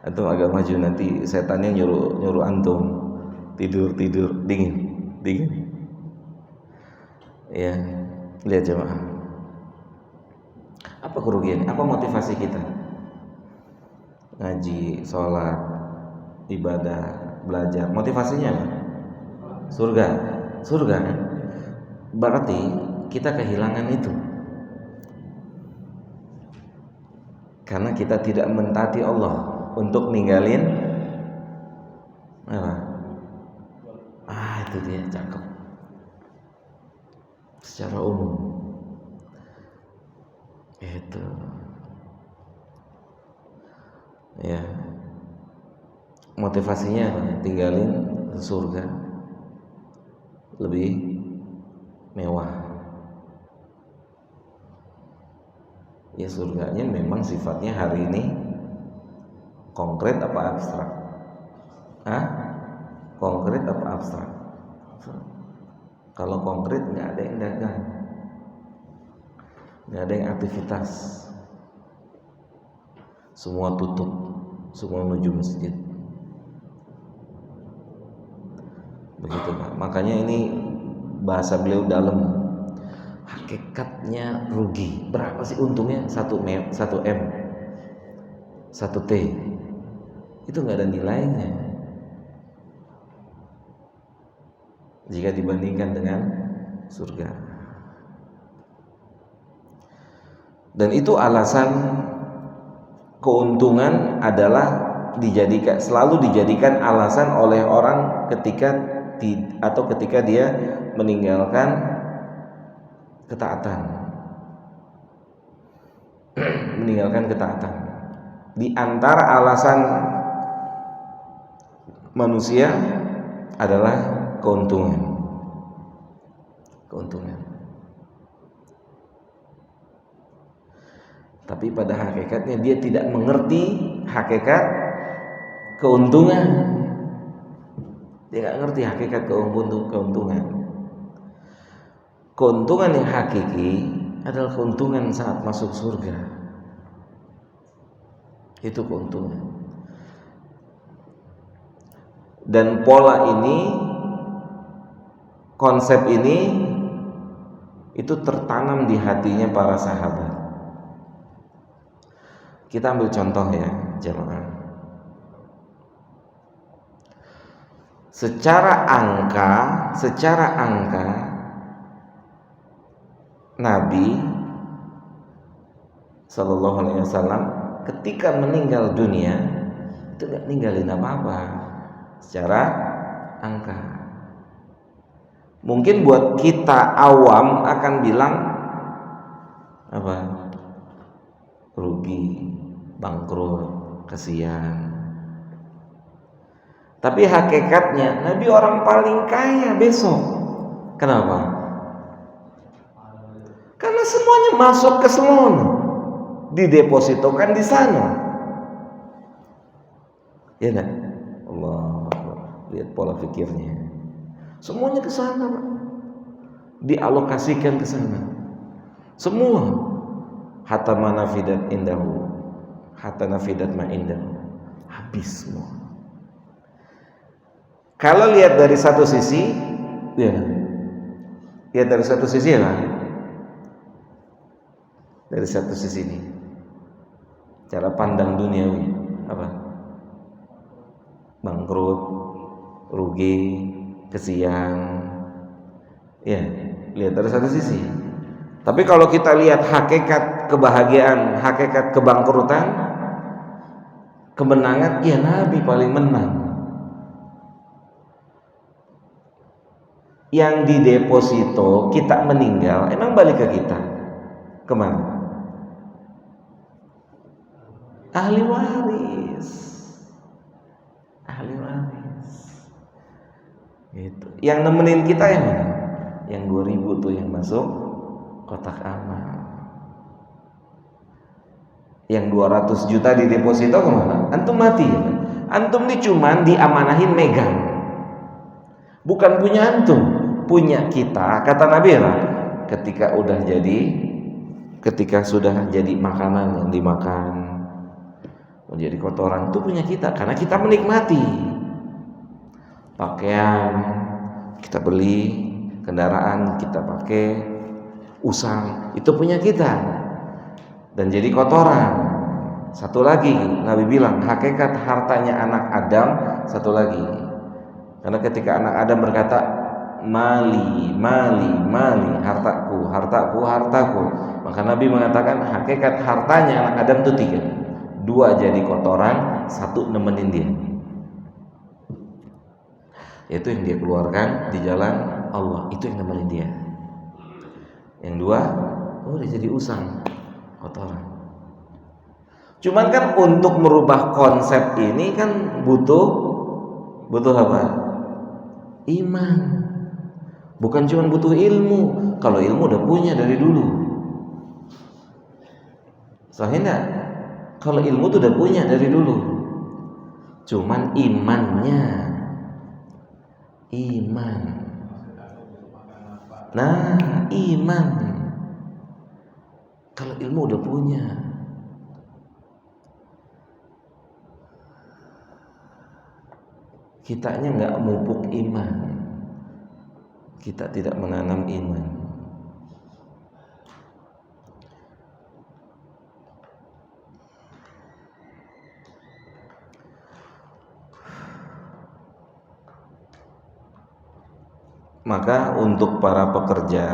Antum agak maju nanti setannya nyuruh antum tidur dingin. Ya, lihat jemaah. Apa kerugian? Apa motivasi kita? Ngaji, sholat, ibadah, belajar. Motivasinya apa? Surga kan? Berarti kita kehilangan itu karena kita tidak mentaati Allah untuk ninggalin apa? Itu dia, cakep. Secara umum itu ya, motivasinya apa? Tinggalin surga lebih mewah. Ya surganya memang sifatnya hari ini konkret apa abstrak? Konkret apa abstrak? Kalau konkret nggak ada yang dagang, nggak ada yang aktivitas, semua tutup, semua menuju masjid. Begitu Pak. Makanya ini bahasa beliau dalam. Hakikatnya rugi. Berapa sih untungnya? 1 M, 1 T. Itu nggak ada nilainya jika dibandingkan dengan surga. Dan itu alasan keuntungan adalah selalu dijadikan alasan oleh orang ketika dia meninggalkan ketaatan. Meninggalkan ketaatan. Di antara alasan manusia adalah keuntungan. Tapi pada hakikatnya dia tidak mengerti hakikat keuntungan. Dia nggak ngerti hakikat keuntungan. Keuntungan yang hakiki adalah keuntungan saat masuk surga. Itu keuntungan. Dan pola ini, konsep ini itu tertanam di hatinya para sahabat. Kita ambil contoh ya, jemaah. Secara angka Nabi Sallallahu Alaihi Wasallam ketika meninggal dunia itu gak ninggalin apa-apa secara angka. Mungkin buat kita awam akan bilang apa? Rugi, bangkrut, kesian. Tapi hakikatnya Nabi orang paling kaya besok. Kenapa? Karena semuanya masuk ke Selon, didepositokan di sana. Ya enggak? Allah, lihat pola pikirnya. Semuanya ke sana, Pak. Dialokasikan ke sana. Semua. Hatta manafidat indahu, hatta nafidat ma indahu. Habis semua. Kalau lihat dari satu sisi, ya. Lihat dari satu sisi ya, dari satu sisi ini. Cara pandang duniawi apa? Bangkrut, rugi, kesian. Ya, lihat dari satu sisi. Tapi kalau kita lihat hakikat kebahagiaan, hakikat kebangkrutan, kemenangan, ya Nabi paling menang. Yang di deposito kita meninggal, emang balik ke kita kemana? Ahli waris. Gitu. Yang nemenin kita yang mana? Yang 2000 tuh yang masuk kotak amal. Yang 200 juta di deposito kemana? Antum mati ya? Antum ini cuman diamanahin megang, bukan punya antum, punya kita. Kata Nabi lah, ketika sudah jadi makanan yang dimakan, menjadi kotoran, itu punya kita. Karena kita menikmati pakaian, kita beli, kendaraan kita pakai, usang, itu punya kita. Dan jadi kotoran. Satu lagi Nabi bilang, hakikat hartanya anak Adam, satu lagi. Karena ketika anak Adam berkata mali, hartaku, maka Nabi mengatakan hakikat hartanya anak Adam itu 3. 2 jadi kotoran, 1 nemenin dia. Yaitu yang dia keluarkan di jalan Allah, itu yang nemenin dia. Yang 2, dia jadi usang, kotoran. Cuman kan untuk merubah konsep ini kan butuh apa? Iman. Bukan cuma butuh ilmu. Kalau ilmu udah punya dari dulu. Soalnya kalau ilmu tuh udah punya dari dulu. Cuman imannya, Nah, iman. Kalau ilmu udah punya, kitanya nggak mupuk iman, kita tidak menanam iman. Maka untuk para pekerja,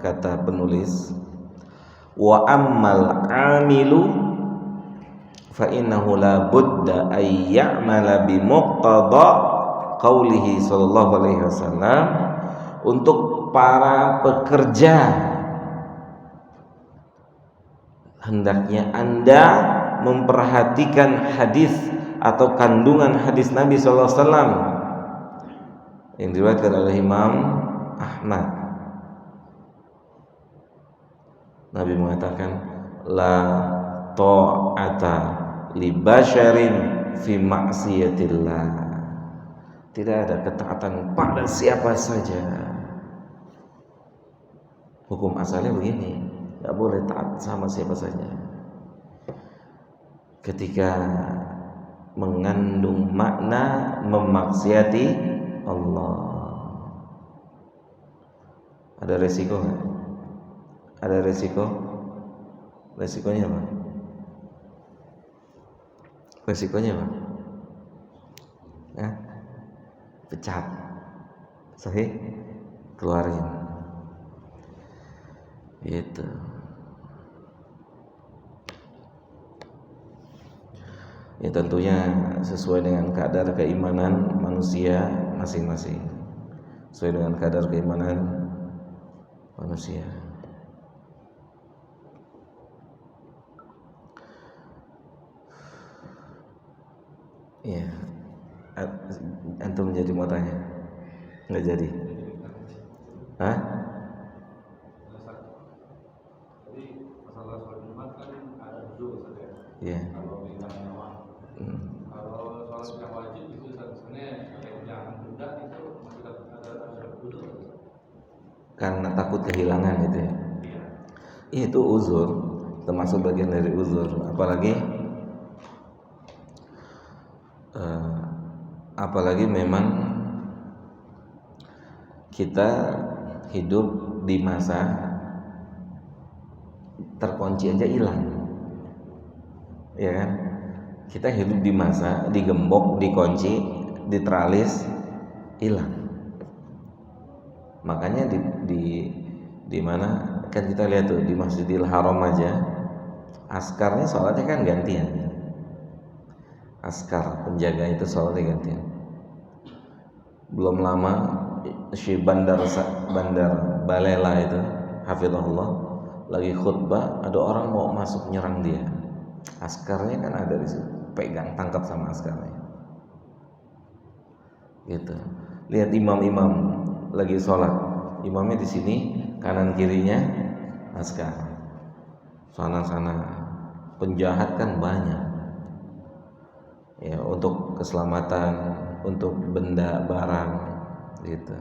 kata penulis, wa ammal amilu fa innahu la budda ay ya'mala bi muqtada qaulihi sallallahu alaihi wasallam. Untuk para pekerja, hendaknya Anda memperhatikan hadis atau kandungan hadis Nabi sallallahu alaihi wasallam yang diriwayatkan oleh Imam Ahmad. Nabi mengatakan, la ta'ata li basyarin fi ma'siyatillah. Tidak ada ketaatan pada siapa saja. Hukum asalnya begini, tidak boleh taat sama siapa saja ketika mengandung makna memaksiati Allah. Ada resiko nggak? Ada resiko? Resikonya apa? Resikonya apa? Pecat. Sahih? Keluarin. Itu. Ya tentunya sesuai dengan kadar keimanan manusia masing-masing. Sesuai dengan kadar keimanan manusia. Iya. Antum jadi mau tanya? Nggak jadi? Hah? Jadi masalah sholat Jumat kan ada dua saja. Iya. Kalau sholat yang wajib itu sebenarnya yang tunda itu masih ada dulu. Karena takut kehilangan gitu ya. Iya. Itu uzur, termasuk bagian dari uzur. Apalagi memang kita hidup di masa terkunci aja hilang, ya kan? Kita hidup di masa digembok, dikunci, diteralis, hilang. Makanya di mana kan kita lihat tuh di Masjidil Haram aja, askarnya sholatnya kan gantian. Askar penjaga itu sholatnya gantian. Belum lama si Bandar Balela itu hafizahullah lagi khutbah, ada orang mau masuk nyerang dia, askarnya kan ada di situ, pegang, tangkap sama askarnya gitu. Lihat imam lagi sholat, imamnya di sini, kanan kirinya askar, sana penjahat kan banyak ya, untuk keselamatan, untuk benda barang gitu.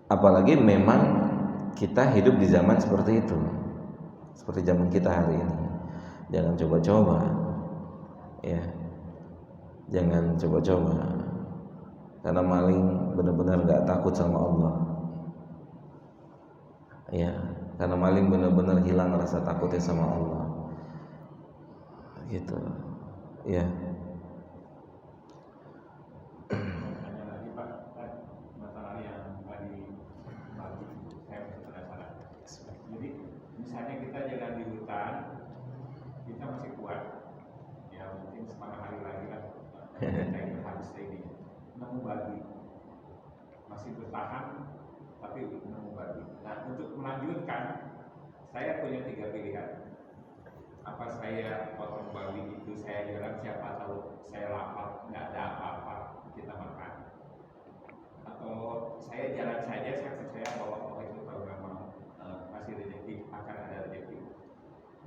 Apalagi memang kita hidup di zaman seperti itu, seperti zaman kita hari ini. Jangan coba-coba ya, jangan coba-coba, karena maling benar-benar gak takut sama Allah ya, karena maling benar-benar hilang rasa takutnya sama Allah gitu ya. Misalnya kita jalan di hutan, kita masih kuat, ya mungkin setengah hari lagi lah, kita habis ini nemu babi, masih bertahan, tapi nemu babi. Nah untuk melanjutkan, saya punya 3 pilihan. Apa saya potong babi itu, saya jalan, siapa tahu saya lapar, nggak ada apa-apa, kita makan. Atau saya jalan saja, saya percaya bahwa Allah itu kalau memang kasih rezeki akan ada rezeki.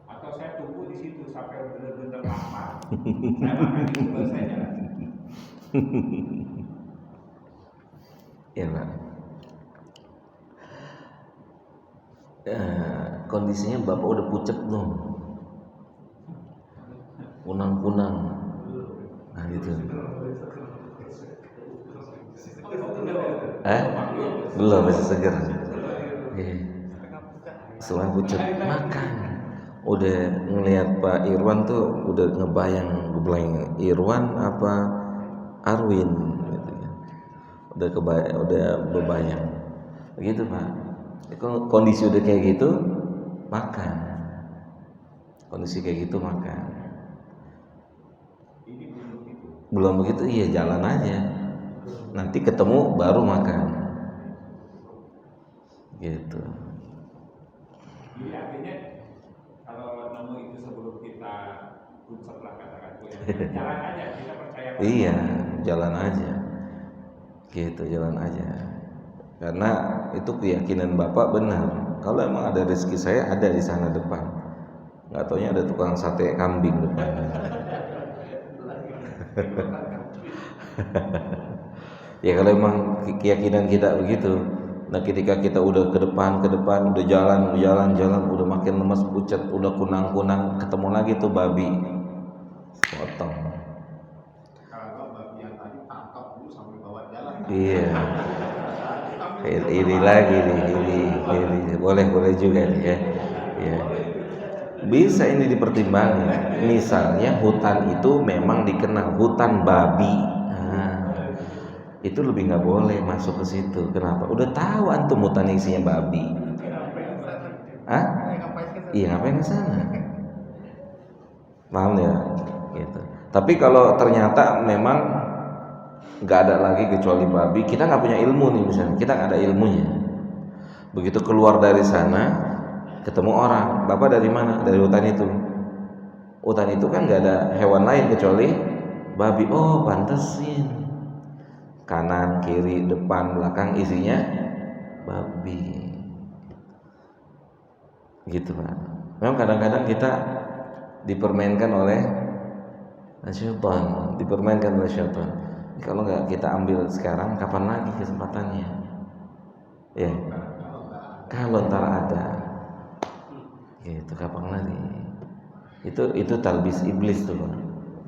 Atau saya tunggu di situ sampai benar-benar lapar, saya makan itu baru saya jalan. Ya Pak. kondisinya bapak udah pucet belum, kunang-kunang, nah gitu. Belum, masih seger. Setelah pucet makan, udah ngelihat Pak Irwan tuh udah ngebayang Irwan apa Arwin gitu kan. Udah bebayang begitu Pak. Kondisi udah kayak gitu makan, kondisi kayak gitu makan. Belum begitu, iya jalan aja, nanti ketemu baru makan gitu. Jadi artinya kalau nemu itu sebelum kita ucap lah kata-kata jalan aja, kita percaya. Iya, jalan aja gitu, jalan aja. Karena itu keyakinan bapak benar. Kalau emang ada rezeki saya ada di sana depan, nggak taunya ada tukang sate kambing depan. Ya kalau emang keyakinan kita begitu. Nah ketika kita udah ke depan udah jalan udah makin lemes pucat, udah kunang ketemu lagi tuh babi potong. Kalau babi yang tadi tangkap dulu sambil bawa jalan. Iya. Ini lagi nih, ini boleh juga nih ya. Ya. Bisa ini dipertimbangkan. Misalnya hutan itu memang dikenal hutan babi. Itu lebih nggak boleh masuk ke situ. Kenapa? Udah tahu antum hutan isinya babi. Iya ngapain ke sana? Paham ya? Gitu. Tapi kalau ternyata memang nggak ada lagi kecuali babi, kita nggak punya ilmu nih misalnya, kita nggak ada ilmunya. Begitu keluar dari sana, ketemu orang, bapak dari mana? Dari hutan itu. Hutan itu kan nggak ada hewan lain kecuali babi. Oh pantesin. Kanan, kiri, depan, belakang isinya babi. Gitu Pak. Memang kadang-kadang kita dipermainkan oleh syaitan, Kalau nggak kita ambil sekarang, kapan lagi kesempatannya? Ya, kalau ntar ada, gitu kapan lagi? Itu talbis iblis tuh Pak.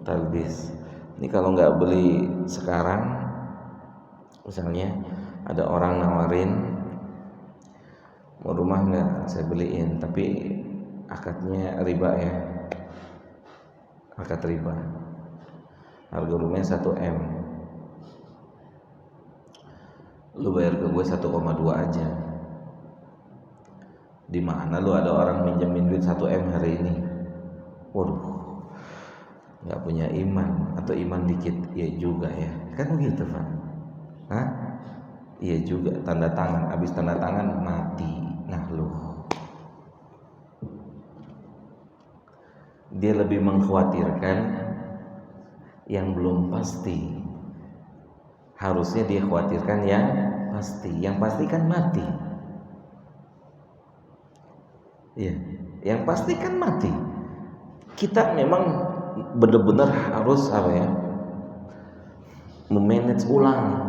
Talbis. Ini kalau nggak beli sekarang. Misalnya ada orang nawarin, mau rumah nggak, saya beliin, tapi akadnya riba ya, akad riba, harga rumahnya 1 M, lu bayar ke gue 1,2 aja. Di mana lu ada orang minjemin duit 1 M hari ini? Waduh, nggak punya iman atau iman dikit, ya juga ya, kan begitu Pak. Iya juga, tanda tangan, habis tanda tangan mati. Nah lu, dia lebih mengkhawatirkan yang belum pasti. Harusnya dia khawatirkan yang pasti. Yang pasti kan mati. Iya, yang pasti kan mati. Kita memang benar-benar harus memanage ulang.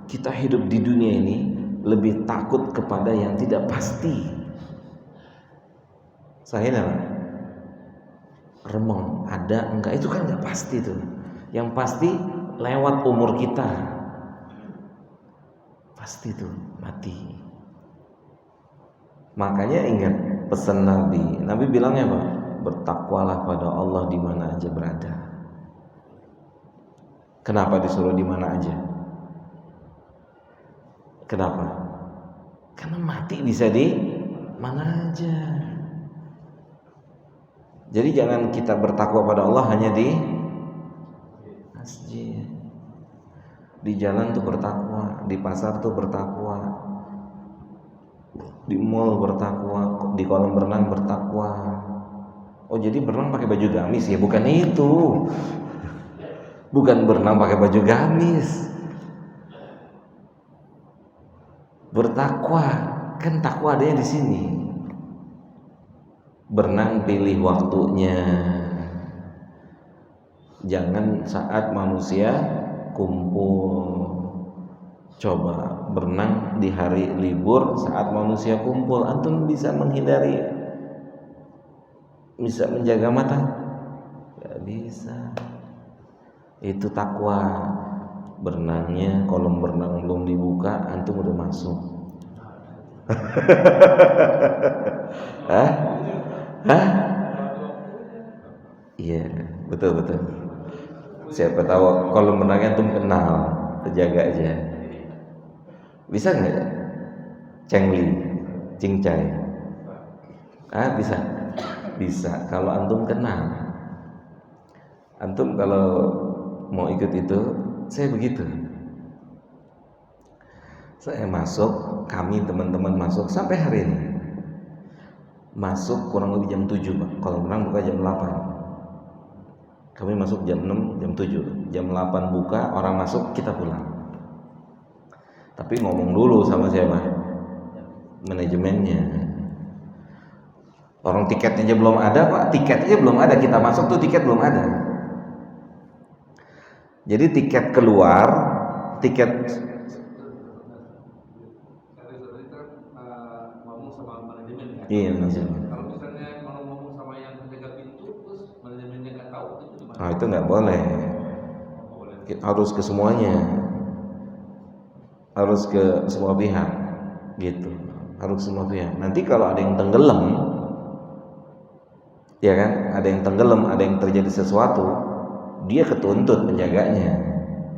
Kita hidup di dunia ini lebih takut kepada yang tidak pasti. Saya remeng ada enggak itu kan nggak pasti tuh. Yang pasti lewat umur kita, pasti tuh mati. Makanya ingat pesan Nabi. Nabi bilangnya apa? Bertakwalah pada Allah di mana aja berada. Kenapa disuruh di mana aja? Kenapa? Karena mati bisa di mana aja. Jadi jangan kita bertakwa pada Allah hanya di masjid. Di jalan tuh bertakwa, di pasar tuh bertakwa, di mall bertakwa, di kolam renang bertakwa. Oh jadi berenang pakai baju gamis ya? Bukan itu. Bukan berenang pakai baju gamis. Bertakwa, kan takwa adanya di sini. Berenang pilih waktunya. Jangan saat manusia kumpul. Coba berenang di hari libur saat manusia kumpul, antum bisa menghindari, bisa menjaga mata? Gak bisa. Itu takwa. Berenangnya, kolam berenang belum dibuka, antum udah masuk. Hah? Hah? Iya, betul. Siapa tahu kolam berenangnya antum kenal, terjaga aja. Bisa nggak? Cengli, cincai. Bisa. Bisa. Kalau antum kenal. Antum kalau mau ikut itu, saya begitu. Saya masuk, kami teman-teman masuk sampai hari ini. Masuk kurang lebih jam 7, Pak. Kalau berenang buka jam 8. Kami masuk jam 6, jam 7. Jam 8 buka, orang masuk, kita pulang. Tapi ngomong dulu sama siapa? Manajemennya. Orang tiketnya aja belum ada, Pak. Tiketnya belum ada, kita masuk tuh tiket belum ada. Jadi tiket keluar, tiket ngomong sama manajemen ya. Iya, manajemen. Kalau misalnya mau ngomong sama yang penjaga pintu terus manajemennya nggak tahu itu gimana? Nah, itu nggak boleh. Harus ke semuanya. Harus ke semua pihak, gitu. Harus semua pihak. Nanti kalau ada yang tenggelam, ya kan? Ada yang tenggelam, ada yang terjadi sesuatu, dia ketuntut penjaganya.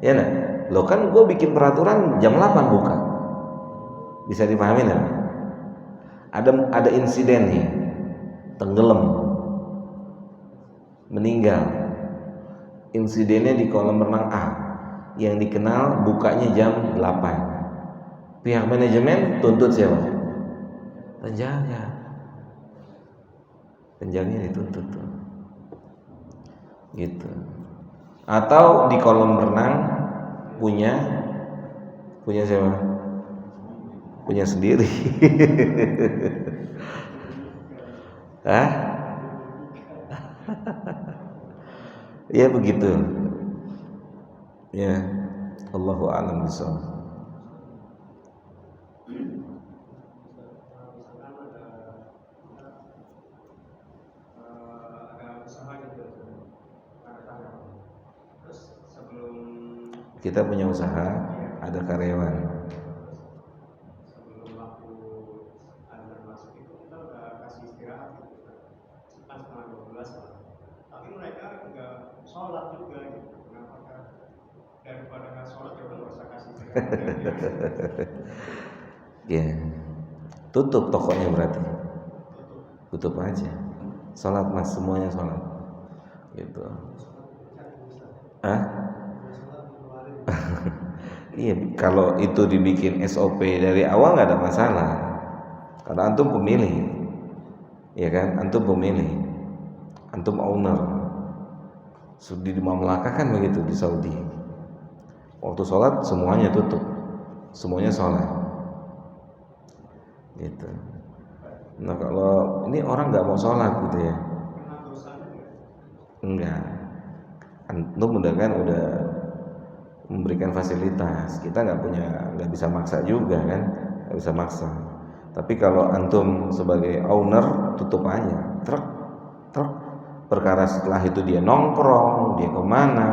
Ya nah, lo kan gue bikin peraturan jam 8 buka. Bisa dipahami nggak? Ada insiden nih, tenggelam, meninggal. Insidennya di kolam renang A, yang dikenal bukanya jam 8. Pihak manajemen tuntut siapa? Penjaga. Penjaganya dituntut tuh. Gitu. Atau di kolam renang punya siapa? Punya sendiri. Hah? Ya begitu. Ya, Allahu a'lam bishawab. Kita punya usaha, ada karyawan. Sebelum waktu azan masuk itu kita udah kasih istirahat gitu. Kan setengah 12 lah. Tapi mereka nggak sholat juga gitu. Kenapa? Daripada nggak sholat ya udah nggak usah kasih istirahat. Ya, tutup tokonya berarti. Tutup aja. Sholat mas, semuanya sholat. Gitu. Iya, kalau itu dibikin SOP dari awal nggak ada masalah. Karena antum pemilih, ya kan? Antum pemilih, antum owner. Di Mamlakah kan begitu di Saudi. Waktu sholat semuanya tutup, semuanya sholat. Gitu. Nah kalau ini orang nggak mau sholat gitu ya? Enggak. Antum udah memberikan fasilitas, kita nggak bisa maksa juga kan, nggak bisa maksa. Tapi kalau antum sebagai owner tutup aja, truk. Perkara setelah itu dia nongkrong, dia kemana,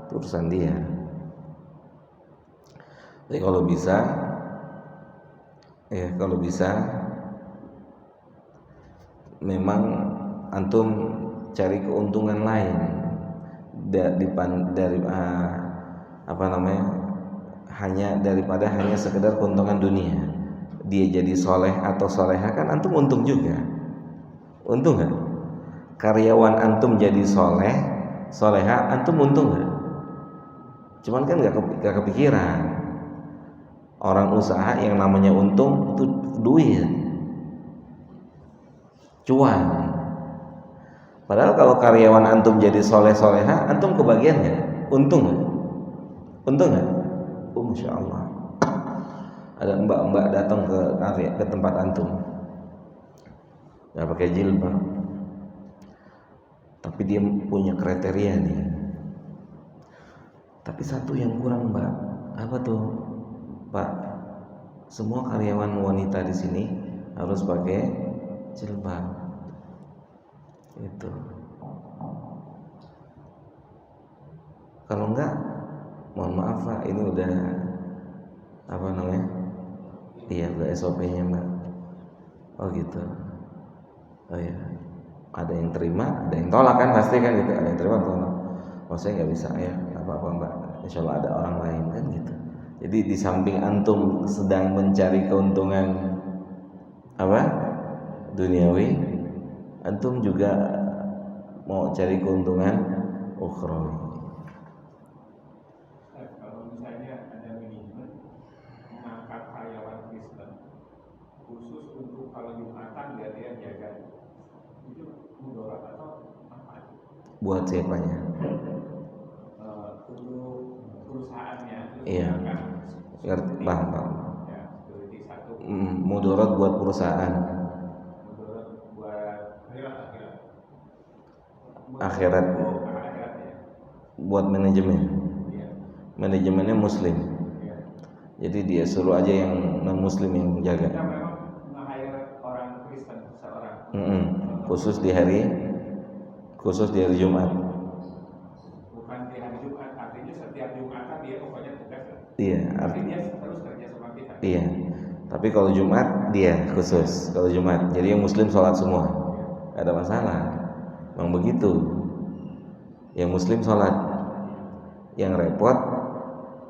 itu urusan dia. Jadi kalau bisa, memang antum cari keuntungan lain dari daripada hanya sekedar keuntungan dunia. Dia jadi soleh atau soleha kan antum untung juga. Untung nggak? Karyawan antum jadi soleha, antum untung nggak? Cuman kan nggak kepikiran. Orang usaha yang namanya untung itu duit, cuan. Padahal kalau karyawan antum jadi soleha, antum kebagian nggak? Untung nggak? Untung nggak? Masya Allah. Ada mbak-mbak datang ke tempat antum, nggak pakai jilbab, tapi dia punya kriteria nih. Tapi satu yang kurang mbak, apa tuh? Pak, semua karyawan wanita di sini harus pakai jilbab. Itu. Kalau enggak, mohon maaf Pak, ini udah apa namanya? Iya, udah SOP-nya Mbak. Oh gitu. Oh ya. Ada yang terima, ada yang tolak kan pasti kan gitu. Ada yang terima, tolak. Oh saya nggak bisa ya, apa-apa Mbak. Insya Allah ada orang lain kan gitu. Jadi di samping antum sedang mencari keuntungan apa duniawi, antum juga mau cari keuntungan ukhrawi. Kalau misalnya ada manajemen mengangkat karyawan Kristen khusus untuk kalau Jumatan biar dia jaga, itu mudarat atau apa? Buat siapanya? Untuk perusahaannya. Iya. Ngerti, paham. Ya, security satu. Mudarat buat perusahaan. Mudarat buat Akhirat. Ya. Buat manajemen. Iya. Manajemennya Muslim. Iya. Jadi dia suruh aja yang non Muslim yang jaga. Kita memang nge-hire orang Kristen seorang. Khusus di hari Jumat. Bukan di hari Jumat, artinya setiap Jumatan dia pokoknya tugas. Iya, Tapi dia terus kerja sama kita. iya. Tapi kalau Jumat dia khusus. Kalau Jumat, jadi yang Muslim sholat semua, gak ada masalah. Memang begitu. Yang Muslim sholat, yang repot,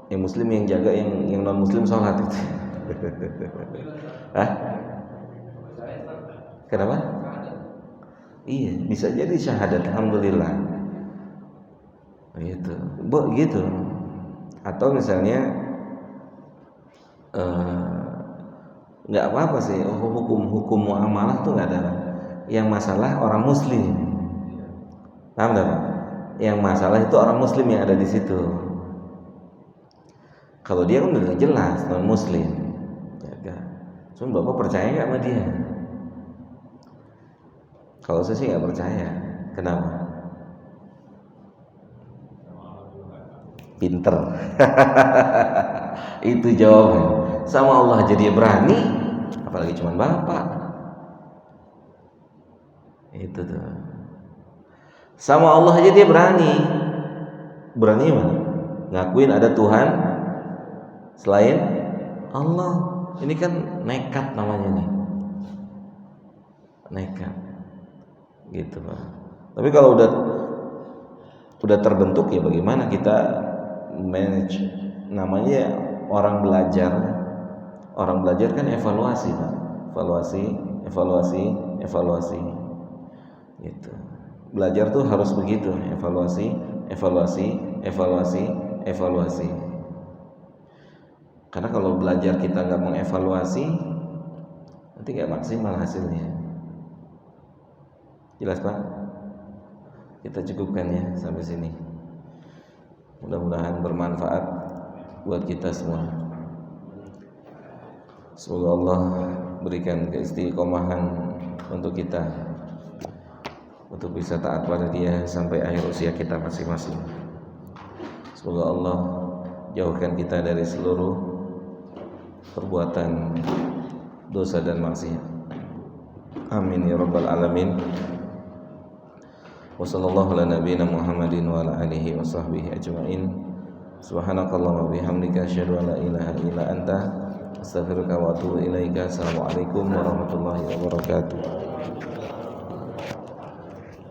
yang Muslim yang jaga, yang non Muslim sholat itu. Hah? Kenapa? Iya, bisa jadi syahadat, alhamdulillah. Gitu, gitu. Atau misalnya nggak apa-apa sih, hukum muamalah tuh nggak ada. Yang masalah orang Muslim, paham nggak Pak? Yang masalah itu orang Muslim yang ada di situ. Kalau dia kan udah jelas non Muslim, ya. Cuma Bapak percaya nggak sama dia? Kalau saya sih nggak percaya. Kenapa? Pinter. Itu jawaban. Sama Allah jadi berani, apalagi cuma Bapak. Itu tuh. Sama Allah aja dia berani. Berani mana? Ngakuin ada Tuhan selain Allah. Ini kan nekat namanya nih. Nekat. Gitu Pak. Tapi kalau udah terbentuk ya bagaimana kita manage? Namanya orang belajar kan evaluasi Pak. Evaluasi gitu. Belajar tuh harus begitu, evaluasi. Karena kalau belajar kita nggak mengevaluasi, nanti nggak maksimal hasilnya. Jelas Pak? Kita cukupkan ya sampai sini. Mudah-mudahan bermanfaat buat kita semua. Semoga Allah berikan keistiqomahan untuk kita, untuk bisa taat pada Dia sampai akhir usia kita masing-masing. Semoga Allah jauhkan kita dari seluruh perbuatan dosa dan maksiat. Amin ya rabbal alamin. Wa sallallahu ala nabiyyina Muhammadin wa ala alihi wa sahbihi ajma'in. Subhanakallahumma bihamdika asyhadu an la ilaha illa anta astaghfiruka wa atubu ilaika. Assalamualaikum warahmatullahi wabarakatuh.